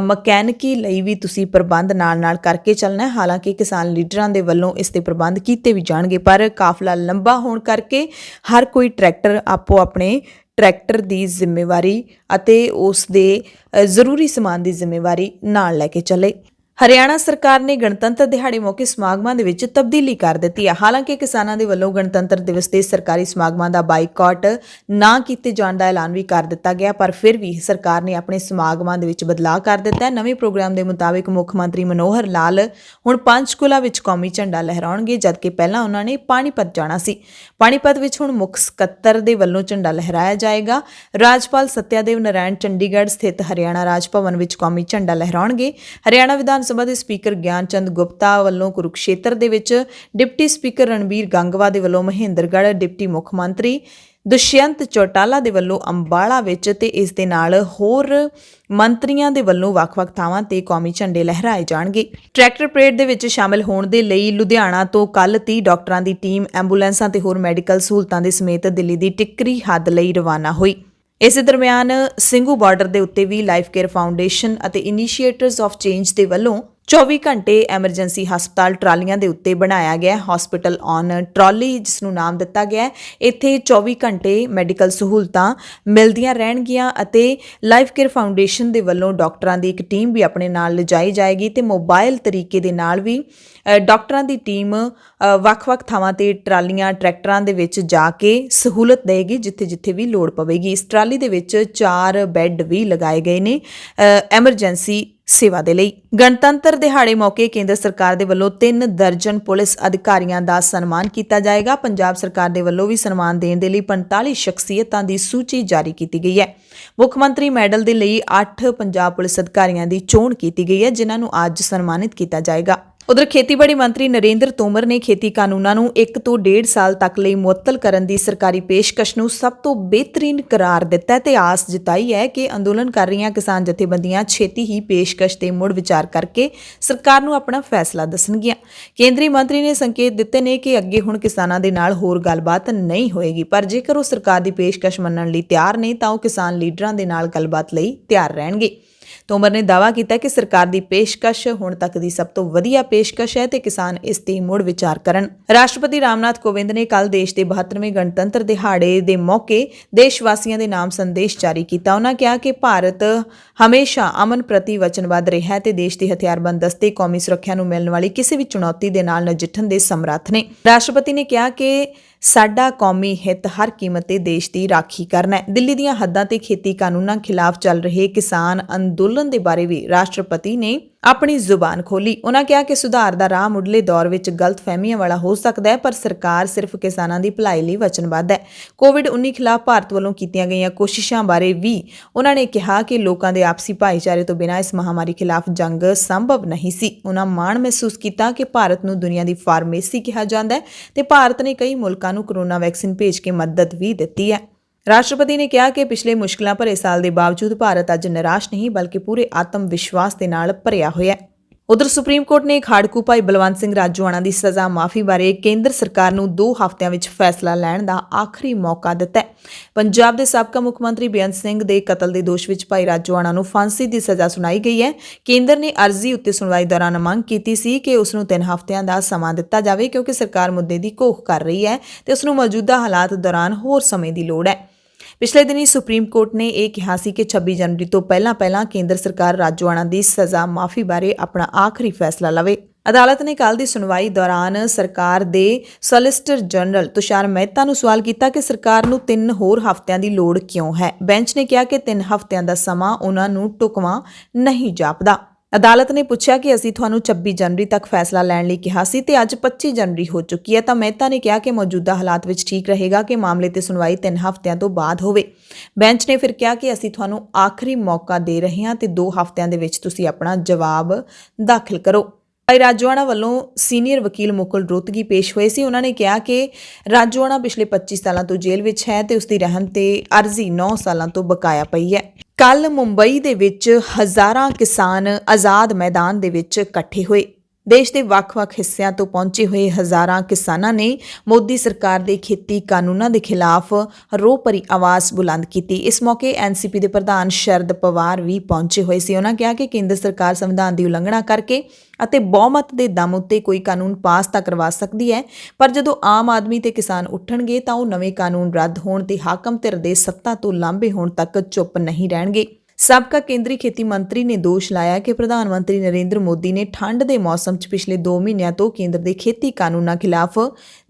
Speaker 1: ਮਕੈਨਿਕੀ ਲਈ ਵੀ ਤੁਸੀਂ ਪ੍ਰਬੰਧ ਨਾਲ ਕਰਕੇ ਚੱਲਣਾ ਹੈ। ਹਾਲਾਂਕਿ ਕਿਸਾਨ ਲੀਡਰਾਂ ਦੇ ਵੱਲੋਂ ਇਸ ਦੇ ਪ੍ਰਬੰਧ ਕੀਤੇ ਵੀ ਜਾਣਗੇ, ਪਰ ਕਾਫਲਾ ਲੰਬਾ ਹੋਣ ਕਰਕੇ ਹਰ ਕੋਈ ਟਰੈਕਟਰ ਆਪੋ ਆਪਣੇ ਟਰੈਕਟਰ ਦੀ ਜ਼ਿੰਮੇਵਾਰੀ ਅਤੇ ਉਸ ਦੇ ਜ਼ਰੂਰੀ ਸਮਾਨ ਦੀ ਜ਼ਿੰਮੇਵਾਰੀ ਨਾਲ ਲੈ ਕੇ ਚੱਲੇ। ਹਰਿਆਣਾ ਸਰਕਾਰ ਨੇ ਗਣਤੰਤਰ ਦਿਹਾੜੇ ਮੌਕੇ ਸਮਾਗਮਾਂ ਦੇ ਵਿੱਚ ਤਬਦੀਲੀ ਕਰ ਦਿੱਤੀ ਹੈ। ਹਾਲਾਂਕਿ ਕਿਸਾਨਾਂ ਦੇ ਵੱਲੋਂ ਗਣਤੰਤਰ ਦਿਵਸ ਦੇ ਸਰਕਾਰੀ ਸਮਾਗਮਾਂ ਦਾ ਬਾਈਕਾਟ ਨਾ ਕੀਤੇ ਜਾਣ ਦਾ ਐਲਾਨ ਵੀ ਕਰ ਦਿੱਤਾ ਗਿਆ, ਪਰ ਫਿਰ ਵੀ ਸਰਕਾਰ ਨੇ ਆਪਣੇ ਸਮਾਗਮਾਂ ਦੇ ਵਿੱਚ ਬਦਲਾਅ ਕਰ ਦਿੱਤਾ ਹੈ। ਨਵੇਂ ਪ੍ਰੋਗਰਾਮ ਦੇ ਮੁਤਾਬਿਕ ਮੁੱਖ ਮੰਤਰੀ ਮਨੋਹਰ ਲਾਲ ਹੁਣ ਪੰਚਕੂਲਾ ਵਿੱਚ ਕੌਮੀ ਝੰਡਾ ਲਹਿਰਾਉਣਗੇ, ਜਦਕਿ ਪਹਿਲਾਂ ਉਹਨਾਂ ਨੇ ਪਾਣੀਪਤ ਜਾਣਾ ਸੀ। ਪਾਣੀਪਤ ਵਿੱਚ ਹੁਣ ਮੁੱਖ ਸਕੱਤਰ ਦੇ ਵੱਲੋਂ ਝੰਡਾ ਲਹਿਰਾਇਆ ਜਾਏਗਾ। ਰਾਜਪਾਲ ਸਤਿਆਦੇਵ ਨਾਰਾਇਣ ਚੰਡੀਗੜ੍ਹ ਸਥਿਤ ਹਰਿਆਣਾ ਰਾਜ ਭਵਨ ਵਿੱਚ ਕੌਮੀ ਝੰਡਾ ਲਹਿਰਾਉਣਗੇ। ਹਰਿਆਣਾ ਵਿਧਾਨ ਸਭਾ ਦੇ ਸਪੀਕਰ ਗਿਆਨ ਚੰਦ ਗੁਪਤਾ ਵੱਲੋਂ ਕੁਰੂਕਸ਼ੇਤਰ ਦੇ ਵਿੱਚ, ਡਿਪਟੀ ਸਪੀਕਰ ਰਣਬੀਰ ਗੰਗਵਾ ਦੇ ਵੱਲੋਂ ਮਹੇਂਦਰਗੜ੍ਹ, ਡਿਪਟੀ ਮੁੱਖ ਮੰਤਰੀ ਦੁਸ਼ਯੰਤ ਚੌਟਾਲਾ ਦੇ ਵੱਲੋਂ ਅੰਬਾਲਾ ਵਿੱਚ ਤੇ ਇਸ ਦੇ ਨਾਲ ਹੋਰ ਮੰਤਰੀਆਂ ਦੇ ਵੱਲੋਂ ਵੱਖ-ਵੱਖ ਥਾਵਾਂ ਤੇ ਕੌਮੀ ਝੰਡੇ ਲਹਿਰਾਏ ਜਾਣਗੇ। ਟਰੈਕਟਰ ਪਰੇਡ ਦੇ ਵਿੱਚ ਸ਼ਾਮਿਲ ਹੋਣ ਦੇ ਲਈ ਲੁਧਿਆਣਾ ਤੋਂ ਕੱਲ੍ਹ 30 ਡਾਕਟਰਾਂ ਦੀ ਟੀਮ ਐਂਬੂਲੈਂਸਾਂ ਤੇ ਹੋਰ ਮੈਡੀਕਲ ਸਹੂਲਤਾਂ ਦੇ ਸਮੇਤ ਦਿੱਲੀ ਦੀ ਟਿੱਕਰੀ ਹੱਦ ਲਈ ਰਵਾਨਾ ਹੋਈ। ਇਸੇ ਦਰਮਿਆਨ ਸਿੰਘੂ ਬਾਰਡਰ ਦੇ ਉੱਤੇ ਵੀ ਲਾਈਫ ਕੇਅਰ ਫਾਊਂਡੇਸ਼ਨ ਅਤੇ ਇਨੀਸ਼ੀਏਟਰਸ ਆਫ ਚੇਂਜ ਦੇ ਵੱਲੋਂ 24 ਘੰਟੇ ਐਮਰਜੈਂਸੀ ਹਸਪਤਾਲ ਟਰਾਲੀਆਂ ਦੇ ਉੱਤੇ ਬਣਾਇਆ ਗਿਆ ਹਸਪੀਟਲ ਔਨ ਟਰਾਲੀ, ਜਿਸ ਨੂੰ ਨਾਮ ਦਿੱਤਾ ਗਿਆ। ਇੱਥੇ 24 ਘੰਟੇ ਮੈਡੀਕਲ ਸਹੂਲਤਾਂ ਮਿਲਦੀਆਂ ਰਹਿਣਗੀਆਂ ਅਤੇ ਲਾਈਫ ਕੇਅਰ ਫਾਊਂਡੇਸ਼ਨ ਦੇ ਵੱਲੋਂ ਡਾਕਟਰਾਂ ਦੀ ਇੱਕ ਟੀਮ ਵੀ ਆਪਣੇ ਨਾਲ ਲਿਜਾਈ ਜਾਏਗੀ ਤੇ ਮੋਬਾਈਲ ਤਰੀਕੇ ਦੇ ਨਾਲ ਵੀ ਡਾਕਟਰਾਂ ਦੀ ਟੀਮ ਵੱਖ-ਵੱਖ ਥਾਵਾਂ ਤੇ ਟਰਾਲੀਆਂ ਟਰੈਕਟਰਾਂ ਦੇ ਵਿੱਚ ਜਾ ਕੇ ਸਹੂਲਤ ਦੇਗੀ ਜਿੱਥੇ-ਜਿੱਥੇ ਵੀ ਲੋੜ ਪਵੇਗੀ। ਇਸ ਟਰਾਲੀ ਦੇ ਵਿੱਚ 4 ਬੈੱਡ ਵੀ ਲਗਾਏ ਗਏ ਨੇ ਐਮਰਜੈਂਸੀ ਸੇਵਾ ਦੇ ਲਈ। ਗਣਤੰਤਰ ਦਿਹਾੜੇ ਮੌਕੇ ਕੇਂਦਰ ਸਰਕਾਰ ਦੇ ਵੱਲੋਂ 3 ਦਰਜਨ ਪੁਲਿਸ ਅਧਿਕਾਰੀਆਂ ਦਾ ਸਨਮਾਨ ਕੀਤਾ ਜਾਏਗਾ। ਪੰਜਾਬ ਸਰਕਾਰ ਦੇ ਵੱਲੋਂ ਵੀ ਸਨਮਾਨ ਦੇਣ ਦੇ ਲਈ 45 ਸ਼ਖਸੀਅਤਾਂ ਦੀ ਸੂਚੀ ਜਾਰੀ ਕੀਤੀ ਗਈ ਹੈ। ਮੁੱਖ ਮੰਤਰੀ ਮੈਡਲ ਦੇ ਲਈ 8 ਪੰਜਾਬ ਪੁਲਿਸ ਅਧਿਕਾਰੀਆਂ ਦੀ ਚੋਣ ਕੀਤੀ ਗਈ ਹੈ, ਜਿਨ੍ਹਾਂ ਨੂੰ ਅੱਜ ਸਨਮਾਨਿਤ ਕੀਤਾ ਜਾਏਗਾ। ਉਧਰ ਖੇਤੀਬਾੜੀ ਮੰਤਰੀ ਨਰਿੰਦਰ ਤੋਮਰ ਨੇ ਖੇਤੀ ਕਾਨੂੰਨਾਂ ਨੂੰ 1 ਤੋਂ 1.5 ਸਾਲ ਤੱਕ ਲਈ ਮੁਅੱਤਲ ਕਰਨ ਦੀ ਸਰਕਾਰੀ ਪੇਸ਼ਕਸ਼ ਨੂੰ ਸਭ ਤੋਂ ਬਿਹਤਰੀਨ ਕਰਾਰ ਦਿੱਤਾ ਤੇ ਆਸ ਜਤਾਈ ਹੈ ਕਿ ਅੰਦੋਲਨ ਕਰ ਰਹੀਆਂ ਕਿਸਾਨ ਜਥੇਬੰਦੀਆਂ ਛੇਤੀ ਹੀ ਪੇਸ਼ਕਸ਼ ਤੇ ਮੁੜ ਵਿਚਾਰ ਕਰਕੇ ਸਰਕਾਰ ਨੂੰ ਆਪਣਾ ਫੈਸਲਾ ਦੱਸਣਗੀਆਂ। ਕੇਂਦਰੀ ਮੰਤਰੀ ਨੇ ਸੰਕੇਤ ਦਿੱਤੇ ਨੇ ਕਿ ਅੱਗੇ ਹੁਣ ਕਿਸਾਨਾਂ ਦੇ ਨਾਲ ਹੋਰ ਗੱਲਬਾਤ ਨਹੀਂ ਹੋਏਗੀ, ਪਰ ਜੇਕਰ ਉਹ ਸਰਕਾਰ ਦੀ ਪੇਸ਼ਕਸ਼ ਮੰਨਣ ਲਈ ਤਿਆਰ ਨੇ ਤਾਂ ਉਹ ਕਿਸਾਨ ਲੀਡਰਾਂ ਦੇ ਨਾਲ ਗੱਲਬਾਤ ਲਈ ਤਿਆਰ ਰਹਿਣਗੇ। ਤੋਮਰ ਨੇ ਦਾਅਵਾ ਕੀਤਾ ਕਿ ਸਰਕਾਰ ਦੀ ਪੇਸ਼ਕਸ਼ ਹੁਣ ਤੱਕ ਦੀ ਸਭ ਤੋਂ ਵਧੀਆ ਪੇਸ਼ਕਸ਼ ਹੈ ਤੇ ਕਿਸਾਨ ਇਸ ਤੇ ਮੁੜ ਵਿਚਾਰ ਕਰਨ। ਰਾਸ਼ਟਰਪਤੀ ਰਾਮਨਾਥ ਕੋਵਿੰਦ ਨੇ ਕੱਲ੍ਹ ਦੇਸ਼ ਦੇ 72ਵੇਂ ਗਣਤੰਤਰ ਦਿਹਾੜੇ ਦੇ ਮੌਕੇ ਦੇਸ਼ ਵਾਸੀਆਂ ਦੇ ਨਾਮ ਸੰਦੇਸ਼ ਜਾਰੀ ਕੀਤਾ। ਉਹਨਾਂ ਕਿਹਾ ਕਿ ਭਾਰਤ ਹਮੇਸ਼ਾ ਅਮਨ ਪ੍ਰਤੀ ਵਚਨਬੱਧ ਰਿਹਾ ਤੇ ਦੇਸ਼ ਦੇ ਹਥਿਆਰਬੰਦ ਦਸਤੇ ਕੌਮੀ ਸੁਰੱਖਿਆ ਨੂੰ ਮਿਲਣ ਵਾਲੀ ਕਿਸੇ ਵੀ ਚੁਣੌਤੀ ਦੇ ਨਾਲ ਨਜਿੱਠਣ ਦੇ ਸਮਰੱਥ ਨੇ। ਰਾਸ਼ਟਰਪਤੀ ਨੇ ਕਿਹਾ ਕਿ ਸਾਡਾ ਕੌਮੀ ਹਿੱਤ ਹਰ ਕੀਮਤ ਤੇ ਦੇਸ਼ ਦੀ ਰਾਖੀ ਕਰਨਾ ਹੈ। ਦਿੱਲੀ ਦੀਆਂ ਹੱਦਾਂ ਤੇ ਖੇਤੀ ਕਾਨੂੰਨਾਂ ਖਿਲਾਫ ਚੱਲ ਰਹੇ ਕਿਸਾਨ ਅੰਦੋਲਨ ਦੇ ਬਾਰੇ ਵੀ ਰਾਸ਼ਟਰਪਤੀ ਨੇ ਆਪਣੀ ਜ਼ੁਬਾਨ ਖੋਲੀ। ਉਹਨਾਂ ਕਿਹਾ ਕਿ ਸੁਧਾਰ ਦਾ ਰਾਹ ਮੁੱਢਲੇ ਦੌਰ ਵਿੱਚ ਗਲਤਫਹਿਮੀਆਂ ਵਾਲਾ ਹੋ ਸਕਦਾ ਹੈ, ਪਰ ਸਰਕਾਰ ਸਿਰਫ ਕਿਸਾਨਾਂ ਦੀ ਭਲਾਈ ਲਈ ਵਚਨਬੱਧ ਹੈ। ਕੋਵਿਡ-19 ਖਿਲਾਫ ਭਾਰਤ ਵੱਲੋਂ ਕੀਤੀਆਂ ਗਈਆਂ ਕੋਸ਼ਿਸ਼ਾਂ ਬਾਰੇ ਵੀ ਉਹਨਾਂ ਨੇ ਕਿਹਾ ਕਿ ਲੋਕਾਂ ਦੇ ਆਪਸੀ ਭਾਈਚਾਰੇ ਤੋਂ ਬਿਨਾਂ ਇਸ ਮਹਾਮਾਰੀ ਖਿਲਾਫ ਜੰਗ ਸੰਭਵ ਨਹੀਂ ਸੀ। ਉਹਨਾਂ ਮਾਣ ਮਹਿਸੂਸ ਕੀਤਾ ਕਿ ਭਾਰਤ ਨੂੰ ਦੁਨੀਆ ਦੀ ਫਾਰਮੇਸੀ ਕਿਹਾ ਜਾਂਦਾ ਹੈ ਤੇ ਭਾਰਤ ਨੇ ਕਈ ਮੁਲਕਾਂ ਨੂੰ ਕੋਰੋਨਾ ਵੈਕਸੀਨ ਭੇਜ ਕੇ ਮਦਦ ਵੀ ਦਿੱਤੀ ਹੈ। ਰਾਸ਼ਟਰਪਤੀ ਨੇ ਕਿਹਾ ਕਿ ਪਿਛਲੇ ਮੁਸ਼ਕਲਾਂ ਭਰੇ ਸਾਲ ਦੇ ਬਾਵਜੂਦ ਭਾਰਤ ਅੱਜ ਨਿਰਾਸ਼ ਨਹੀਂ ਬਲਕਿ ਪੂਰੇ ਆਤਮ ਵਿਸ਼ਵਾਸ ਦੇ ਨਾਲ ਭਰਿਆ ਹੋਇਆ ਹੈ। ਉਧਰ ਸੁਪਰੀਮ ਕੋਰਟ ਨੇ ਖਾੜਕੂ ਭਾਈ ਬਲਵੰਤ ਸਿੰਘ ਰਾਜੋਆਣਾ ਦੀ ਸਜ਼ਾ ਮਾਫੀ ਬਾਰੇ ਕੇਂਦਰ ਸਰਕਾਰ ਨੂੰ 2 ਹਫ਼ਤਿਆਂ ਵਿੱਚ ਫੈਸਲਾ ਲੈਣ ਦਾ ਆਖਰੀ ਮੌਕਾ ਦਿੱਤਾ ਹੈ। ਪੰਜਾਬ ਦੇ ਸਾਬਕਾ ਮੁੱਖ ਮੰਤਰੀ ਬੇਅੰਤ ਸਿੰਘ ਦੇ ਕਤਲ ਦੇ ਦੋਸ਼ ਵਿੱਚ ਭਾਈ ਰਾਜੋਆਣਾ ਨੂੰ ਫਾਂਸੀ ਦੀ ਸਜ਼ਾ ਸੁਣਾਈ ਗਈ ਹੈ। ਕੇਂਦਰ ਨੇ ਅਰਜ਼ੀ ਉੱਤੇ ਸੁਣਵਾਈ ਦੌਰਾਨ ਮੰਗ ਕੀਤੀ ਸੀ ਕਿ ਉਸ ਨੂੰ 3 ਹਫ਼ਤਿਆਂ ਦਾ ਸਮਾਂ ਦਿੱਤਾ ਜਾਵੇ ਕਿਉਂਕਿ ਸਰਕਾਰ ਮੁੱਦੇ ਦੀ ਘੋਖ ਕਰ ਰਹੀ ਹੈ ਤੇ ਉਸ ਨੂੰ ਮੌਜੂਦਾ ਹਾਲਾਤ ਦੌਰਾਨ ਹੋਰ ਸਮੇਂ ਦੀ ਲੋੜ ਹੈ। ਪਿਛਲੇ ਦਿਨੀ ਸੁਪਰੀਮ ਕੋਰਟ ਨੇ ਇਹ ਕਿਹਾ ਸੀ ਕਿ 26 ਜਨਵਰੀ ਤੋਂ ਪਹਿਲਾਂ ਕੇਂਦਰ ਸਰਕਾਰ ਰਾਜੋਆਣਾ ਦੀ ਸਜ਼ਾ ਮਾਫੀ ਬਾਰੇ ਆਪਣਾ ਆਖਰੀ ਫੈਸਲਾ ਲਵੇ। ਅਦਾਲਤ ਨੇ ਕੱਲ੍ਹ ਦੀ ਸੁਣਵਾਈ ਦੌਰਾਨ ਸਰਕਾਰ ਦੇ ਸੋਲਿਸਿਟਰ ਜਨਰਲ ਤੁਸ਼ਾਰ ਮਹਿਤਾ ਨੂੰ ਸਵਾਲ ਕੀਤਾ ਕਿ ਸਰਕਾਰ ਨੂੰ 3 ਹੋਰ ਹਫ਼ਤਿਆਂ ਦੀ ਲੋੜ ਕਿਉਂ ਹੈ। ਬੈਂਚ ਨੇ ਕਿਹਾ ਕਿ 3 ਹਫ਼ਤਿਆਂ ਦਾ ਸਮਾਂ ਉਹਨਾਂ ਨੂੰ ਢੁਕਵਾਂ ਨਹੀਂ ਜਾਪਦਾ। ਅਦਾਲਤ ਨੇ ਪੁੱਛਿਆ ਕਿ ਅਸੀਂ ਤੁਹਾਨੂੰ 26 ਜਨਵਰੀ ਤੱਕ ਫੈਸਲਾ ਲੈਣ ਲਈ ਕਿਹਾ ਸੀ ਤੇ ਅੱਜ 25 ਜਨਵਰੀ ਹੋ ਚੁੱਕੀ ਹੈ ਤਾਂ ਮਹਿਤਾ ਨੇ ਕਿਹਾ ਕਿ ਮੌਜੂਦਾ ਹਾਲਾਤ ਵਿੱਚ ਠੀਕ ਰਹੇਗਾ ਕਿ ਮਾਮਲੇ ਤੇ ਸੁਣਵਾਈ 3 ਹਫ਼ਤਿਆਂ ਤੋਂ ਬਾਅਦ ਹੋਵੇ। ਬੈਂਚ ਨੇ ਫਿਰ ਕਿਹਾ ਕਿ ਅਸੀਂ ਤੁਹਾਨੂੰ ਆਖਰੀ ਮੌਕਾ ਦੇ ਰਹੇ ਹਾਂ ਤੇ 2 ਹਫ਼ਤਿਆਂ ਦੇ ਵਿੱਚ ਤੁਸੀਂ ਆਪਣਾ ਜਵਾਬ ਦਾਖਲ ਕਰੋ। ਭਾਈ ਰਾਜੋਆਣਾ ਵੱਲੋਂ ਸੀਨੀਅਰ ਵਕੀਲ ਮੁਕੁਲ ਰੋਹਤਗੀ ਪੇਸ਼ ਹੋਏ ਸੀ। ਉਹਨਾਂ ਨੇ ਕਿਹਾ ਕਿ ਰਾਜੋਆਣਾ ਪਿਛਲੇ 25 ਸਾਲਾਂ ਤੋਂ ਜੇਲ੍ਹ ਵਿੱਚ ਹੈ ਤੇ ਉਸ ਦੀ ਰਹਿਮ ਤੇ ਅਰਜ਼ੀ 9 ਸਾਲਾਂ ਤੋਂ ਬਕਾਇਆ ਪਈ ਹੈ। ਕੱਲ ਮੁੰਬਈ ਦੇ ਵਿੱਚ ਹਜ਼ਾਰਾਂ ਕਿਸਾਨ ਆਜ਼ਾਦ ਮੈਦਾਨ ਦੇ ਵਿੱਚ ਇਕੱਠੇ ਹੋਏ। ਦੇਸ਼ ਦੇ ਵੱਖ-ਵੱਖ ਹਿੱਸਿਆਂ ਤੋਂ ਪਹੁੰਚੇ ਹੋਏ ਹਜ਼ਾਰਾਂ ਕਿਸਾਨਾਂ ਨੇ ਮੋਦੀ ਸਰਕਾਰ ਦੇ ਖੇਤੀ ਕਾਨੂੰਨਾਂ ਦੇ ਖਿਲਾਫ ਰੋਹ ਭਰੀ ਆਵਾਜ਼ ਬੁਲੰਦ ਕੀਤੀ। ਇਸ ਮੌਕੇ ਐਨਸੀਪੀ ਦੇ ਪ੍ਰਧਾਨ ਸ਼ਰਦ ਪਵਾਰ ਵੀ ਪਹੁੰਚੇ ਹੋਏ ਸੀ। ਉਹਨਾਂ ਕਿਹਾ ਕਿ ਕੇਂਦਰ ਸਰਕਾਰ ਸੰਵਿਧਾਨ ਦੀ ਉਲੰਘਣਾ ਕਰਕੇ ਅਤੇ ਬਹੁਮਤ ਦੇ ਦਮ ਉੱਤੇ ਕੋਈ ਕਾਨੂੰਨ ਪਾਸ ਤਾਂ ਕਰਵਾ ਸਕਦੀ ਹੈ, ਪਰ ਜਦੋਂ ਆਮ ਆਦਮੀ ਤੇ ਕਿਸਾਨ ਉੱਠਣਗੇ ਤਾਂ ਉਹ ਨਵੇਂ ਕਾਨੂੰਨ ਰੱਦ ਹੋਣ ਤੇ ਹਾਕਮ ਧਿਰ ਦੇ ਸੱਤਾ ਤੋਂ ਲਾਂਭੇ ਹੋਣ ਤੱਕ ਚੁੱਪ ਨਹੀਂ ਰਹਿਣਗੇ। ਸਾਬਕਾ ਕੇਂਦਰੀ ਖੇਤੀ ਮੰਤਰੀ ਨੇ ਦੋਸ਼ ਲਾਇਆ ਕਿ ਪ੍ਰਧਾਨ ਮੰਤਰੀ ਨਰਿੰਦਰ ਮੋਦੀ ਨੇ ਠੰਡ ਦੇ ਮੌਸਮ 'ਚ ਪਿਛਲੇ 2 ਮਹੀਨਿਆਂ ਤੋਂ ਕੇਂਦਰ ਦੇ ਖੇਤੀ ਕਾਨੂੰਨਾਂ ਖਿਲਾਫ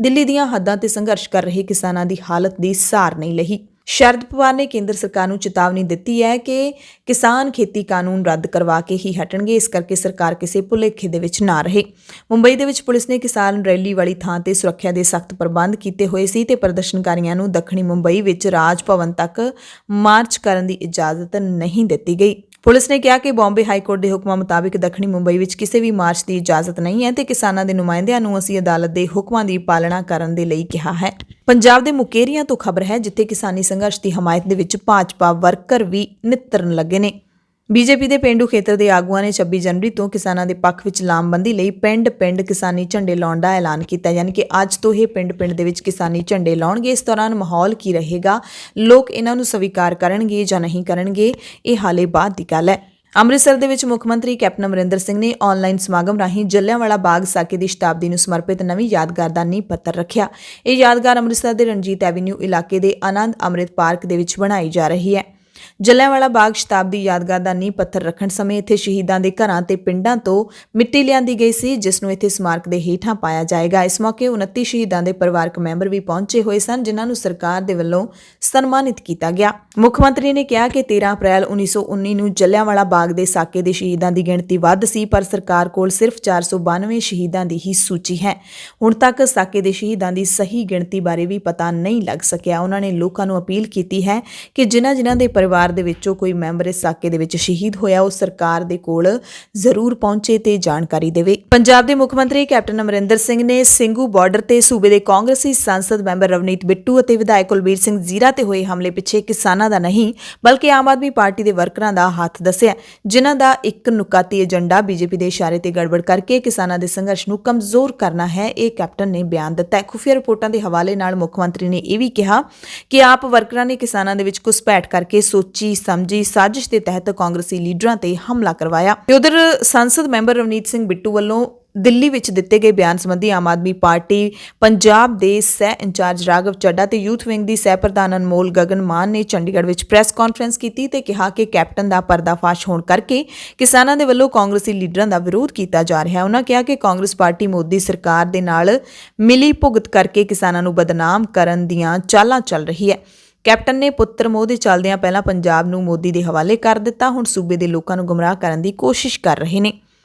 Speaker 1: ਦਿੱਲੀ ਦੀਆਂ ਹੱਦਾਂ ਤੇ ਸੰਘਰਸ਼ ਕਰ ਰਹੇ ਕਿਸਾਨਾਂ ਦੀ ਹਾਲਤ ਦੀ ਸਾਰ ਨਹੀਂ ਲਈ। ਸ਼ਰਦ ਪਵਾਰ ਨੇ ਕੇਂਦਰ ਸਰਕਾਰ ਨੂੰ ਚੇਤਾਵਨੀ ਦਿੱਤੀ ਹੈ ਕਿ ਕਿਸਾਨ ਖੇਤੀ ਕਾਨੂੰਨ ਰੱਦ ਕਰਵਾ ਕੇ ਹੀ ਹਟਣਗੇ, ਇਸ ਕਰਕੇ ਸਰਕਾਰ ਕਿਸੇ ਭੁਲੇਖੇ ਦੇ ਵਿੱਚ ਨਾ ਰਹੇ। ਮੁੰਬਈ ਦੇ ਵਿੱਚ ਪੁਲਿਸ ਨੇ ਕਿਸਾਨ ਰੈਲੀ ਵਾਲੀ ਥਾਂ ਤੇ ਸੁਰੱਖਿਆ ਦੇ ਸਖਤ ਪ੍ਰਬੰਧ ਕੀਤੇ ਹੋਏ ਸੀ ਤੇ ਪ੍ਰਦਰਸ਼ਨਕਾਰੀਆਂ ਨੂੰ ਦੱਖਣੀ ਮੁੰਬਈ ਵਿੱਚ ਰਾਜ ਭਵਨ ਤੱਕ ਮਾਰਚ ਕਰਨ ਦੀ ਇਜਾਜ਼ਤ ਨਹੀਂ ਦਿੱਤੀ ਗਈ। ਪੁਲਿਸ ਨੇ ਕਿਹਾ ਕਿ ਬੰਬੇ ਹਾਈ ਕੋਰਟ ਦੇ ਹੁਕਮਾਂ ਮੁਤਾਬਿਕ ਦੱਖਣੀ ਮੁੰਬਈ ਵਿੱਚ ਕਿਸੇ ਵੀ ਮਾਰਚ ਦੀ ਇਜਾਜ਼ਤ ਨਹੀਂ ਹੈ ਤੇ ਕਿਸਾਨਾਂ ਦੇ ਨੁਮਾਇੰਦਿਆਂ ਨੂੰ ਅਸੀਂ ਅਦਾਲਤ ਦੇ ਹੁਕਮਾਂ ਦੀ ਪਾਲਣਾ ਕਰਨ ਦੇ ਲਈ ਕਿਹਾ ਹੈ। ਪੰਜਾਬ ਦੇ ਮੁਕੇਰੀਆਂ ਤੋਂ ਖਬਰ ਹੈ ਜਿੱਥੇ ਕਿਸਾਨੀ ਸੰਘਰਸ਼ ਦੀ ਹਮਾਇਤ ਦੇ ਵਿੱਚ ਭਾਜਪਾ ਵਰਕਰ ਵੀ ਨਿੱਤਰਨ ਲੱਗੇ ਨੇ। ਬੀਜੇਪੀ ਦੇ ਪੇਂਡੂ ਖੇਤਰ ਦੇ ਆਗੂਆਂ ਨੇ 26 ਜਨਵਰੀ ਤੋਂ ਕਿਸਾਨਾਂ ਦੇ ਪੱਖ ਵਿੱਚ ਲਾਮਬੰਦੀ ਲਈ ਪਿੰਡ-ਪਿੰਡ ਕਿਸਾਨੀ ਝੰਡੇ ਲਾਉਣ ਦਾ ਐਲਾਨ ਕੀਤਾ, ਯਾਨੀ ਕਿ ਅੱਜ ਤੋਂ ਇਹ ਪਿੰਡ-ਪਿੰਡ ਦੇ ਵਿੱਚ ਕਿਸਾਨੀ ਝੰਡੇ ਲਾਉਣਗੇ। ਇਸ ਦੌਰਾਨ ਮਾਹੌਲ ਕੀ ਰਹੇਗਾ, ਲੋਕ ਇਹਨਾਂ ਨੂੰ ਸਵੀਕਾਰ ਕਰਨਗੇ ਜਾਂ ਨਹੀਂ ਕਰਨਗੇ, ਇਹ ਹਾਲੇ ਬਾਅਦ ਦੀ ਗੱਲ ਹੈ। ਅੰਮ੍ਰਿਤਸਰ ਦੇ ਵਿੱਚ ਮੁੱਖ ਮੰਤਰੀ ਕੈਪਟਨ ਅਮਰਿੰਦਰ ਸਿੰਘ ਨੇ ਆਨਲਾਈਨ ਸਮਾਗਮ ਰਾਹੀਂ ਜਲਿਆਂਵਾਲਾ ਬਾਗ ਸਾਕੇ ਦੀ ਸ਼ਤਾਬਦੀ ਨੂੰ ਸਮਰਪਿਤ ਨਵੀਂ ਯਾਦਗਾਰ ਦਾ ਨੀਂਹ ਪੱਥਰ ਰੱਖਿਆ। ਇਹ ਯਾਦਗਾਰ ਅੰਮ੍ਰਿਤਸਰ ਦੇ ਰਣਜੀਤ ਐਵੀਨਿਊ ਇਲਾਕੇ ਦੇ ਆਨੰਦ ਅੰਮ੍ਰਿਤ ਪਾਰਕ ਦੇ ਵਿੱਚ ਬਣਾਈ ਜਾ ਰਹੀ ਹੈ। ਜਲਿਆਂਵਾਲਾ ਬਾਗ ਸ਼ਤਾਬਦੀ ਯਾਦਗਾਰ ਦਾ ਨੀਂਹ ਪੱਥਰ ਰੱਖਣ ਸਮੇਂ ਇੱਥੇ ਸ਼ਹੀਦਾਂ ਦੇ ਘਰਾਂ ਤੇ ਪਿੰਡਾਂ ਤੋਂ ਮਿੱਟੀ ਲਿਆਂਦੀ ਗਈ ਸੀ, ਜਿਸ ਨੂੰ ਇੱਥੇ ਸਮਾਰਕ ਦੇ ਹੇਠਾਂ ਪਾਇਆ ਜਾਏਗਾ। ਇਸ ਮੌਕੇ 29 ਸ਼ਹੀਦਾਂ ਦੇ ਪਰਿਵਾਰਕ ਮੈਂਬਰ ਵੀ ਪਹੁੰਚੇ ਹੋਏ ਸਨ, ਜਿਨ੍ਹਾਂ ਨੂੰ ਸਰਕਾਰ ਦੇ ਵੱਲੋਂ ਸਨਮਾਨਿਤ ਕੀਤਾ ਗਿਆ। ਮੁੱਖ ਮੰਤਰੀ ਨੇ ਕਿਹਾ ਕਿ 13 ਅਪ੍ਰੈਲ 1919 ਨੂੰ ਜਲਿਆਂਵਾਲਾ ਬਾਗ ਦੇ ਸਾਕੇ ਦੇ ਸ਼ਹੀਦਾਂ ਦੀ ਗਿਣਤੀ ਵੱਧ ਸੀ, ਪਰ ਸਰਕਾਰ ਕੋਲ ਸਿਰਫ 492 ਸ਼ਹੀਦਾਂ ਦੀ ਹੀ ਸੂਚੀ ਹੈ। ਹੁਣ ਤੱਕ ਸਾਕੇ ਦੇ ਸ਼ਹੀਦਾਂ ਦੀ ਸਹੀ ਗਿਣਤੀ ਬਾਰੇ ਵੀ ਪਤਾ ਨਹੀਂ ਲੱਗ ਸਕਿਆ। ਉਹਨਾਂ ਨੇ ਲੋਕਾਂ ਨੂੰ ਅਪੀਲ ਕੀਤੀ ਹੈ ਕਿ ਜਿਨ੍ਹਾਂ ਦੇ ਪਰਿਵਾਰ ਦੇ ਵਿੱਚੋਂ ਕੋਈ ਮੈਂਬਰ ਇਸ ਸਾਕੇ ਦੇ ਵਿੱਚ ਸ਼ਹੀਦ ਹੋਇਆ, ਉਹ ਸਰਕਾਰ ਦੇ ਕੋਲ ਜ਼ਰੂਰ ਪਹੁੰਚੇ ਤੇ ਜਾਣਕਾਰੀ ਦੇਵੇ। ਪੰਜਾਬ ਦੇ ਮੁੱਖ ਮੰਤਰੀ ਕੈਪਟਨ ਅਮਰਿੰਦਰ ਸਿੰਘ ਨੇ ਸਿੰਘੂ ਬਾਰਡਰ ਤੇ ਸੂਬੇ ਦੇ ਕਾਂਗਰਸੀ ਸੰਸਦ ਮੈਂਬਰ ਰਵਨੀਤ ਬਿੱਟੂ ਅਤੇ ਵਿਧਾਇਕ ਕੁਲਬੀਰ ਸਿੰਘ ਜ਼ੀਰਾ ਤੇ ਹੋਏ ਹਮਲੇ ਪਿੱਛੇ ਕਿਸਾਨਾਂ ਦਾ ਨਹੀਂ ਬਲਕਿ ਆਮ ਆਦਮੀ ਪਾਰਟੀ ਦੇ ਵਰਕਰਾਂ ਦਾ ਹੱਥ ਦੱਸਿਆ, ਜਿਨ੍ਹਾਂ ਦਾ ਇੱਕ ਨੁਕਾਤੀ ਏਜੰਡਾ ਬੀਜੇਪੀ ਦੇ ਇਸ਼ਾਰੇ ਤੇ ਗੜਬੜ ਕਰਕੇ ਕਿਸਾਨਾਂ ਦੇ ਸੰਘਰਸ਼ ਨੂੰ ਕਮਜ਼ੋਰ ਕਰਨਾ ਹੈ। ਇਹ ਕੈਪਟਨ ਨੇ ਬਿਆਨ ਦਿੱਤਾ ਹੈ। ਖੁਫੀਆ ਰਿਪੋਰਟਾਂ ਦੇ ਹਵਾਲੇ ਨਾਲ ਮੁੱਖ ਮੰਤਰੀ ਨੇ ਇਹ ਵੀ ਕਿਹਾ ਕਿ ਆਪ ਵਰਕਰਾਂ ਨੇ ਕਿਸਾਨਾਂ ਦੇ ਵਿੱਚ ਘੁਸਪੈਠ ਕਰਕੇ ਸੋਚੀ ਸਮਝੀ ਸਾਜ਼ਿਸ਼ ਦੇ ਤਹਿਤ ਕਾਂਗਰਸੀ ਲੀਡਰਾਂ ਤੇ ਹਮਲਾ ਕਰਵਾਇਆ। ਤੇ ਉਧਰ ਸੰਸਦ ਮੈਂਬਰ ਰਵਨੀਤ ਸਿੰਘ ਬਿੱਟੂ ਵੱਲੋਂ ਦਿੱਲੀ ਵਿੱਚ ਦਿੱਤੇ ਗਏ ਬਿਆਨ ਸੰਬੰਧੀ ਆਮ ਆਦਮੀ ਪਾਰਟੀ ਪੰਜਾਬ ਦੇ ਸਹਿ ਇੰਚਾਰਜ ਰਾਘਵ ਚੱਡਾ ਤੇ ਯੂਥ ਵਿੰਗ ਦੀ ਸਹਿ ਪ੍ਰਧਾਨ ਅਨਮੋਲ ਗਗਨ ਮਾਨ ਨੇ ਚੰਡੀਗੜ੍ਹ ਵਿੱਚ ਪ੍ਰੈਸ ਕਾਨਫਰੰਸ ਕੀਤੀ ਤੇ ਕਿਹਾ ਕਿ ਕੈਪਟਨ ਦਾ ਪਰਦਾਫਾਸ਼ ਹੋਣ ਕਰਕੇ ਕਿਸਾਨਾਂ ਦੇ ਵੱਲੋਂ ਕਾਂਗਰਸੀ ਲੀਡਰਾਂ ਦਾ ਵਿਰੋਧ ਕੀਤਾ ਜਾ ਰਿਹਾ ਹੈ। ਉਹਨਾਂ ਕਿਹਾ ਕਿ ਕਾਂਗਰਸ ਪਾਰਟੀ ਮੋਦੀ ਸਰਕਾਰ ਦੇ ਨਾਲ ਮਿਲੀ ਭੁਗਤ ਕਰਕੇ ਕਿਸਾਨਾਂ ਨੂੰ ਬਦਨਾਮ ਕਰਨ ਦੀਆਂ ਚਾਲਾਂ ਚੱਲ ਰਹੀ ਹੈ। ਕੈਪਟਨ ਨੇ ਪੁੱਤਰ ਮੋਹ ਦੇ ਚੱਲਦਿਆਂ ਪਹਿਲਾਂ ਪੰਜਾਬ ਨੂੰ ਮੋਦੀ ਦੇ ਹਵਾਲੇ ਕਰ ਦਿੱਤਾ, ਹੁਣ ਸੂਬੇ ਦੇ ਲੋਕਾਂ ਨੂੰ ਗੁੰਮਰਾਹ ਕਰਨ ਦੀ ਕੋਸ਼ਿਸ਼ ਕਰ ਰਹੇ ਨੇ।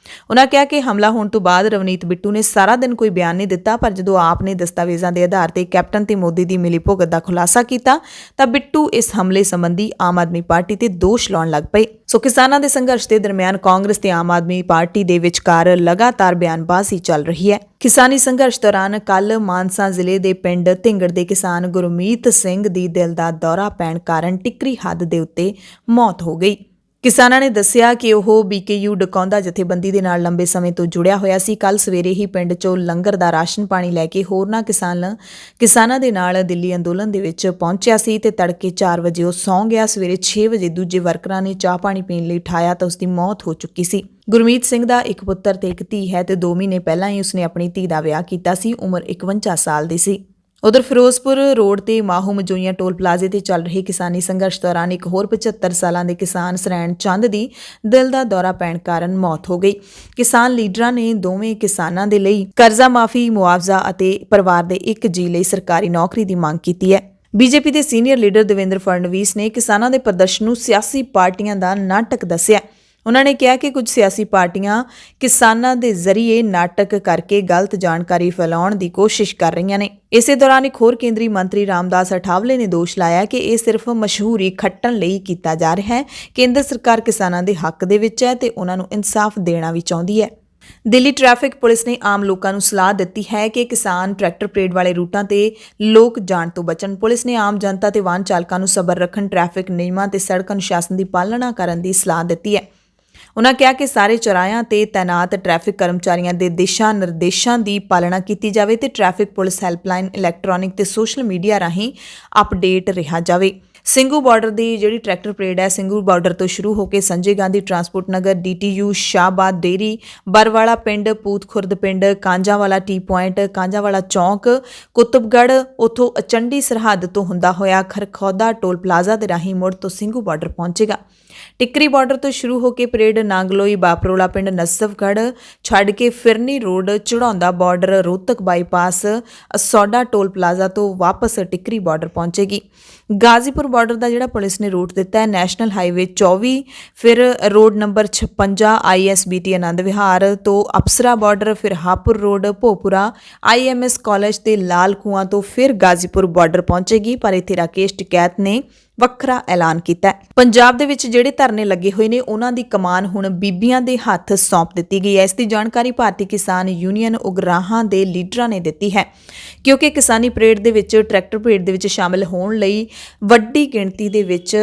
Speaker 1: ਉਨ੍ਹਾਂ ਕਿਹਾ ਕਿ ਹਮਲਾ ਹੋਣ ਤੋਂ ਬਾਅਦ ਰਵਨੀਤ ਬਿੱਟੂ ਨੇ ਸਾਰਾ ਦਿਨ ਕੋਈ ਬਿਆਨ ਨਹੀਂ ਦਿੱਤਾ, ਪਰ ਜਦੋਂ ਆਪ ਨੇ ਦਸਤਾਵੇਜ਼ਾਂ ਦੇ ਆਧਾਰ ਤੇ ਕੈਪਟਨ ਤੇ ਮੋਦੀ ਦੀ ਮਿਲੀਭੁਗਤ ਦਾ ਖੁਲਾਸਾ ਕੀਤਾ ਤਾਂ ਬਿੱਟੂ ਇਸ ਹਮਲੇ ਸੰਬੰਧੀ ਆਮ ਆਦਮੀ ਪਾਰਟੀ ਤੇ ਦੋਸ਼ ਲਾਉਣ ਲੱਗ ਪਏ। ਸੋ ਕਿਸਾਨਾਂ ਦੇ ਸੰਘਰਸ਼ ਦੇ ਦਰਮਿਆਨ ਕਾਂਗਰਸ ਤੇ ਆਮ ਆਦਮੀ ਪਾਰਟੀ ਦੇ ਵਿਚਕਾਰ ਲਗਾਤਾਰ ਬਿਆਨਬਾਜ਼ੀ ਚੱਲ ਰਹੀ ਹੈ। ਕਿਸਾਨੀ ਸੰਘਰਸ਼ ਦੌਰਾਨ ਕੱਲ ਮਾਨਸਾ ਜ਼ਿਲ੍ਹੇ ਦੇ ਪਿੰਡ ਧਿੰਗੜ ਦੇ ਕਿਸਾਨ ਗੁਰਮੀਤ ਸਿੰਘ ਦੀ ਦਿਲ ਦਾ ਦੌਰਾ ਪੈਣ ਕਾਰਨ ਟਿੱਕਰੀ ਹੱਦ ਦੇ ਉੱਤੇ ਮੌਤ ਹੋ ਗਈ। ਕਿਸਾਨਾਂ ਨੇ ਦੱਸਿਆ ਕਿ ਉਹ BKU ਡਕੌਂਦਾ ਜਥੇਬੰਦੀ ਦੇ ਨਾਲ ਲੰਬੇ ਸਮੇਂ ਤੋਂ ਜੁੜਿਆ ਹੋਇਆ ਸੀ। ਕੱਲ ਸਵੇਰੇ ਹੀ ਪਿੰਡ 'ਚੋਂ ਲੰਗਰ ਦਾ ਰਾਸ਼ਨ ਪਾਣੀ ਲੈ ਕੇ ਹੋਰਨਾਂ ਕਿਸਾਨਾਂ ਦੇ ਨਾਲ ਦਿੱਲੀ ਅੰਦੋਲਨ ਦੇ ਵਿੱਚ ਪਹੁੰਚਿਆ ਸੀ ਤੇ ਤੜਕੇ 4 ਵਜੇ ਉਹ ਸੌਂ ਗਿਆ। ਸਵੇਰੇ 6 ਵਜੇ ਦੂਜੇ ਵਰਕਰਾਂ ਨੇ ਚਾਹ ਪਾਣੀ ਪੀਣ ਲਈ ਉਠਾਇਆ ਤਾਂ ਉਸ ਦੀ ਮੌਤ ਹੋ ਚੁੱਕੀ ਸੀ। ਗੁਰਮੀਤ ਸਿੰਘ ਦਾ ਇੱਕ ਪੁੱਤਰ ਤੇ ਇੱਕ ਧੀ ਹੈ ਤੇ 2 ਮਹੀਨੇ ਪਹਿਲਾਂ ਹੀ ਉਸਨੇ ਆਪਣੀ ਧੀ ਦਾ ਵਿਆਹ ਕੀਤਾ ਸੀ। ਉਮਰ 51 ਸਾਲ ਦੀ ਸੀ। ਉਧਰ ਫਿਰੋਜ਼ਪੁਰ ਰੋਡ ਤੇ ਮਾਹੂ ਮਜੋਈਆਂ ਟੋਲ ਪਲਾਜ਼ੇ ਤੇ ਚੱਲ ਰਹੀ ਕਿਸਾਨੀ ਸੰਘਰਸ਼ ਦੌਰਾਨ ਇੱਕ ਹੋਰ 75 ਸਾਲਾਂ ਦੇ ਕਿਸਾਨ ਸਰੈਣ ਚੰਦ ਦੀ ਦਿਲ ਦਾ ਦੌਰਾ ਪੈਣ ਕਾਰਨ ਮੌਤ ਹੋ ਗਈ। ਕਿਸਾਨ ਲੀਡਰਾਂ ਨੇ ਦੋਵੇਂ ਕਿਸਾਨਾਂ ਦੇ ਲਈ ਕਰਜ਼ਾ ਮਾਫੀ, ਮੁਆਵਜ਼ਾ ਅਤੇ ਪਰਿਵਾਰ ਦੇ ਇੱਕ ਜੀਅ ਲਈ ਸਰਕਾਰੀ ਨੌਕਰੀ ਦੀ ਮੰਗ ਕੀਤੀ ਹੈ। ਬੀਜੇਪੀ ਦੇ ਸੀਨੀਅਰ ਲੀਡਰ ਦੇਵੇਂਦਰ ਫੜਨਵੀਸ ਨੇ ਕਿਸਾਨਾਂ ਦੇ ਪ੍ਰਦਰਸ਼ਨ ਨੂੰ ਸਿਆਸੀ ਪਾਰਟੀਆਂ ਦਾ ਨਾਟਕ ਦੱਸਿਆ। ਉਨ੍ਹਾਂ ਨੇ ਕਿਹਾ ਕਿ ਕੁਝ ਸਿਆਸੀ ਪਾਰਟੀਆਂ ਕਿਸਾਨਾਂ ਦੇ ਜ਼ਰੀਏ ਨਾਟਕ ਕਰਕੇ ਗਲਤ ਜਾਣਕਾਰੀ ਫੈਲਾਉਣ ਦੀ ਕੋਸ਼ਿਸ਼ ਕਰ ਰਹੀਆਂ ਨੇ। ਇਸੇ ਦੌਰਾਨ ਇੱਕ ਹੋਰ ਕੇਂਦਰੀ ਮੰਤਰੀ ਰਾਮਦਾਸ ਅਠਾਵਲੇ ਨੇ ਦੋਸ਼ ਲਾਇਆ ਕਿ ਇਹ ਸਿਰਫ ਮਸ਼ਹੂਰੀ ਖੱਟਣ ਲਈ ਕੀਤਾ ਜਾ ਰਿਹਾ ਹੈ। ਕੇਂਦਰ ਸਰਕਾਰ ਕਿਸਾਨਾਂ ਦੇ ਹੱਕ ਦੇ ਵਿੱਚ ਹੈ ਤੇ ਉਹਨਾਂ ਨੂੰ ਇਨਸਾਫ ਦੇਣਾ ਵੀ ਚਾਹੁੰਦੀ ਹੈ। ਦਿੱਲੀ ਟ੍ਰੈਫਿਕ ਪੁਲਿਸ ਨੇ ਆਮ ਲੋਕਾਂ ਨੂੰ ਸਲਾਹ ਦਿੱਤੀ ਹੈ ਕਿ ਕਿਸਾਨ ਟਰੈਕਟਰ ਪਰੇਡ ਵਾਲੇ ਰੂਟਾਂ ਤੇ ਲੋਕ ਜਾਣ ਤੋਂ ਬਚਣ। ਪੁਲਿਸ ਨੇ ਆਮ ਜਨਤਾ ਤੇ ਵਾਹਨ ਚਾਲਕਾਂ ਨੂੰ ਸਬਰ ਰੱਖਣ, ਟ੍ਰੈਫਿਕ ਨਿਯਮਾਂ ਤੇ ਸੜਕ ਅਨੁਸ਼ਾਸਨ ਦੀ ਪਾਲਣਾ ਕਰਨ ਦੀ ਸਲਾਹ ਦਿੱਤੀ ਹੈ। ਉਨ੍ਹਾਂ ਕਿਹਾ ਕਿ ਸਾਰੇ ਚੌਰਾਹਿਆਂ ਤੇ ਤੈਨਾਤ ਟ੍ਰੈਫਿਕ ਕਰਮਚਾਰੀਆਂ ਦੇ ਦਿਸ਼ਾ ਨਿਰਦੇਸ਼ਾਂ ਦੀ ਪਾਲਣਾ ਕੀਤੀ ਜਾਵੇ ਤੇ ਟ੍ਰੈਫਿਕ ਪੁਲਿਸ ਹੈਲਪਲਾਈਨ ਇਲੈਕਟ੍ਰੋਨਿਕ ਤੇ ਸੋਸ਼ਲ ਮੀਡੀਆ ਰਾਹੀਂ ਅਪਡੇਟ ਰਿਹਾ ਜਾਵੇ। ਸਿੰਘੂ ਬਾਰਡਰ ਦੀ ਜਿਹੜੀ ਟਰੈਕਟਰ ਪਰੇਡ ਹੈ, ਸਿੰਘੂ ਬਾਰਡਰ ਤੋਂ ਸ਼ੁਰੂ ਹੋ ਕੇ ਸੰਜੇ ਗਾਂਧੀ ਟਰਾਂਸਪੋਰਟ ਨਗਰ, DTU, ਸ਼ਾਹਬਾਦ ਡੇਰੀ, ਬਰਵਾਲਾ ਪਿੰਡ, ਪੂਤ ਖੁਰਦ ਪਿੰਡ, ਕਾਂਜਾਵਾਲਾ ਟੀ ਪੁਆਇੰਟ, ਕਾਂਜਾਵਾਲਾ ਚੌਂਕ, ਕੁਤਬਗੜ੍ਹ, ਉੱਥੋਂ ਅਚੰਡੀ ਸਰਹੱਦ ਤੋਂ ਹੁੰਦਾ ਹੋਇਆ ਖਰਖੌਦਾ ਟੋਲ ਪਲਾਜ਼ਾ ਦੇ ਰਾਹੀਂ ਮੁੜ ਤੋਂ ਸਿੰਘੂ ਬਾਰਡਰ ਪਹੁੰਚੇਗਾ। ਟਿੱਕਰੀ ਬਾਰਡਰ ਤੋਂ ਸ਼ੁਰੂ ਹੋ ਕੇ ਪਰੇਡ ਨਾਂਗਲੋਈ, ਬਾਪਰੋਲਾ ਪਿੰਡ, ਨਸਫਗੜ੍ਹ ਛੱਡ ਕੇ ਫਿਰਨੀ road, Charaunda border, Rohtak bypass, Sauda toll plaza ਤੋਂ ਵਾਪਸ ਟਿੱਕਰੀ ਬਾਰਡਰ ਪਹੁੰਚੇਗੀ। ਗਾਜ਼ੀਪੁਰ ਬਾਰਡਰ ਦਾ ਜਿਹੜਾ ਪੁਲਿਸ ਨੇ ਰੂਟ ਦਿੱਤਾ ਹੈ ਨੈਸ਼ਨਲ ਹਾਈਵੇ 24, ਫਿਰ road number 56, ISBT Anand Vihar ਤੋਂ ਅਪਸਰਾ ਬਾਰਡਰ, ਫਿਰ ਹਾਪੁਰ ਰੋਡ, ਭੋਪੁਰਾ, IMS ਕਾਲਜ ਤੇ ਲਾਲ ਕੂਆਂ ਤੋਂ ਫਿਰ ਗਾਜ਼ੀਪੁਰ ਬਾਰਡਰ ਪਹੁੰਚੇਗੀ। ਪਰ ਇੱਥੇ ਰਾਕੇਸ਼ ਟਿਕੈਤ ਨੇ ਵੱਖਰਾ ਐਲਾਨ ਕੀਤਾ ਹੈ। ਪੰਜਾਬ ਦੇ ਵਿੱਚ ਜਿਹੜੇ ਧਰਨੇ ਲੱਗੇ ਹੋਏ ਨੇ ਉਹਨਾਂ ਦੀ ਕਮਾਨ ਹੁਣ ਬੀਬੀਆਂ ਦੇ ਹੱਥ ਸੌਂਪ ਦਿੱਤੀ ਗਈ ਹੈ। ਇਸ ਦੀ ਜਾਣਕਾਰੀ ਭਾਰਤੀ ਕਿਸਾਨ ਯੂਨੀਅਨ ਉਗਰਾਹਾਂ ਦੇ ਲੀਡਰਾਂ ਨੇ ਦਿੱਤੀ ਹੈ, ਕਿਉਂਕਿ ਕਿਸਾਨੀ ਪਰੇਡ ਦੇ ਵਿੱਚ, ਟਰੈਕਟਰ ਪਰੇਡ ਦੇ ਵਿੱਚ ਸ਼ਾਮਿਲ ਹੋਣ ਲਈ ਵੱਡੀ ਗਿਣਤੀ ਦੇ ਵਿੱਚ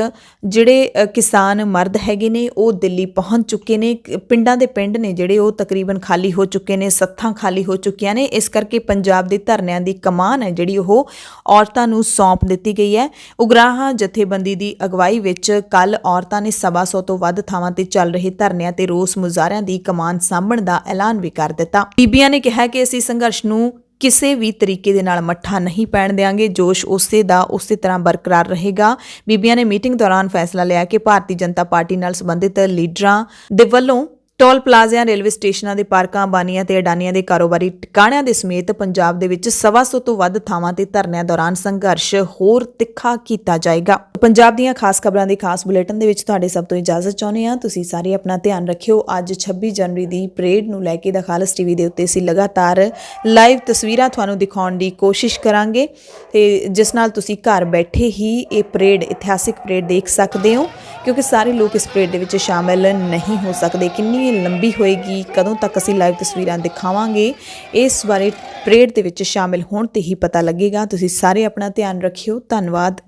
Speaker 1: ਜਿਹੜੇ ਕਿਸਾਨ ਮਰਦ ਹੈਗੇ ਨੇ ਉਹ ਦਿੱਲੀ ਪਹੁੰਚ ਚੁੱਕੇ ਨੇ। ਪਿੰਡਾਂ ਦੇ ਪਿੰਡ ਨੇ ਜਿਹੜੇ ਉਹ ਤਕਰੀਬਨ ਖਾਲੀ ਹੋ ਚੁੱਕੇ ਨੇ, ਸੱਥਾਂ ਖਾਲੀ ਹੋ ਚੁੱਕੀਆਂ ਨੇ। ਇਸ ਕਰਕੇ ਪੰਜਾਬ ਦੇ ਧਰਨਿਆਂ ਦੀ ਕਮਾਨ ਹੈ ਜਿਹੜੀ ਉਹ ਔਰਤਾਂ ਨੂੰ ਸੌਂਪ ਦਿੱਤੀ ਗਈ ਹੈ। ਉਗਰਾਹਾਂ ਜਥੇਬੰਦੀ ਦੀ ਅਗਵਾਈ ਵਿੱਚ ਕੱਲ ਔਰਤਾਂ ਨੇ 125 ਤੋਂ ਵੱਧ ਥਾਵਾਂ ਤੇ ਚੱਲ ਰਹੇ ਧਰਨਿਆਂ ਤੇ ਰੋਸ ਮੁਜ਼ਾਹਰਿਆਂ ਦੀ ਕਮਾਨ ਸਾਂਭਣ ਦਾ ਐਲਾਨ ਵੀ ਕਰ ਦਿੱਤਾ। ਬੀਬੀਆਂ ਨੇ ਕਿਹਾ ਕਿ ਅਸੀਂ ਸੰਘਰਸ਼ ਨੂੰ ਕਿਸੇ ਵੀ ਤਰੀਕੇ ਦੇ ਨਾਲ ਮੱਠਾ ਨਹੀਂ ਪੈਣ ਦੇਵਾਂਗੇ, ਜੋਸ਼ ਉਸੇ ਦਾ ਉਸੇ ਤਰ੍ਹਾਂ ਬਰਕਰਾਰ ਰਹੇਗਾ। ਬੀਬੀਆਂ ਨੇ ਮੀਟਿੰਗ ਦੌਰਾਨ ਫੈਸਲਾ ਲਿਆ ਕਿ ਭਾਰਤੀ ਜਨਤਾ ਪਾਰਟੀ ਨਾਲ ਸੰਬੰਧਿਤ ਲੀਡਰਾਂ ਦੇ ਵੱਲੋਂ ਟੋਲ ਪਲਾਜ਼ਿਆਂ, ਰੇਲਵੇ ਸਟੇਸ਼ਨਾਂ ਦੇ ਪਾਰਕਾਂ, ਅੰਬਾਨੀਆਂ ਤੇ ਅਡਾਨੀਆਂ ਦੇ ਕਾਰੋਬਾਰੀ ਟਿਕਾਣਿਆਂ ਦੇ ਸਮੇਤ ਪੰਜਾਬ ਦੇ ਵਿੱਚ 125 ਤੋਂ ਵੱਧ ਥਾਵਾਂ ਤੇ ਧਰਨਿਆਂ ਦੌਰਾਨ ਸੰਘਰਸ਼ ਹੋਰ ਤਿੱਖਾ ਕੀਤਾ ਜਾਏਗਾ। ਪੰਜਾਬ ਦੀਆਂ ਖਾਸ ਖਬਰਾਂ ਦੇ ਖਾਸ ਬੁਲੇਟਿਨ ਦੇ ਵਿੱਚ ਤੁਹਾਡੇ ਸਭ ਤੋਂ ਇਜਾਜ਼ਤ ਚਾਹੁੰਦੇ ਹਾਂ। ਤੁਸੀਂ ਸਾਰੇ ਆਪਣਾ ਧਿਆਨ ਰੱਖਿਓ। ਅੱਜ 26 ਜਨਵਰੀ ਦੀ ਪਰੇਡ ਨੂੰ ਲੈ ਕੇ ਦਾ ਖਾਲਸ ਟੀਵੀ ਦੇ ਉੱਤੇ ਅਸੀਂ ਲਗਾਤਾਰ ਲਾਈਵ ਤਸਵੀਰਾਂ ਤੁਹਾਨੂੰ ਦਿਖਾਉਣ ਦੀ ਕੋਸ਼ਿਸ਼ ਕਰਾਂਗੇ ਤੇ ਜਿਸ ਨਾਲ ਤੁਸੀਂ ਘਰ ਬੈਠੇ ਹੀ ਇਹ ਪਰੇਡ, ਇਤਿਹਾਸਿਕ ਪਰੇਡ ਦੇਖ ਸਕਦੇ ਹੋ, ਕਿਉਂਕਿ ਸਾਰੇ ਲੋਕ ਇਸ ਪਰੇਡ ਦੇ ਵਿੱਚ ਸ਼ਾਮਿਲ ਨਹੀਂ ਹੋ ਸਕਦੇ। ਕਿੰਨੀ ਲੰਬੀ ਹੋਏਗੀ, ਕਦੋਂ ਤੱਕ ਅਸੀਂ ਲਾਈਵ ਤਸਵੀਰਾਂ ਦਿਖਾਵਾਂਗੇ, ਇਸ ਬਾਰੇ ਪਰੇਡ ਦੇ ਵਿੱਚ ਸ਼ਾਮਿਲ ਹੋਣ ਤੇ ਹੀ ਪਤਾ ਲੱਗੇਗਾ। ਤੁਸੀਂ ਸਾਰੇ ਆਪਣਾ ਧਿਆਨ ਰੱਖਿਓ। ਧੰਨਵਾਦ।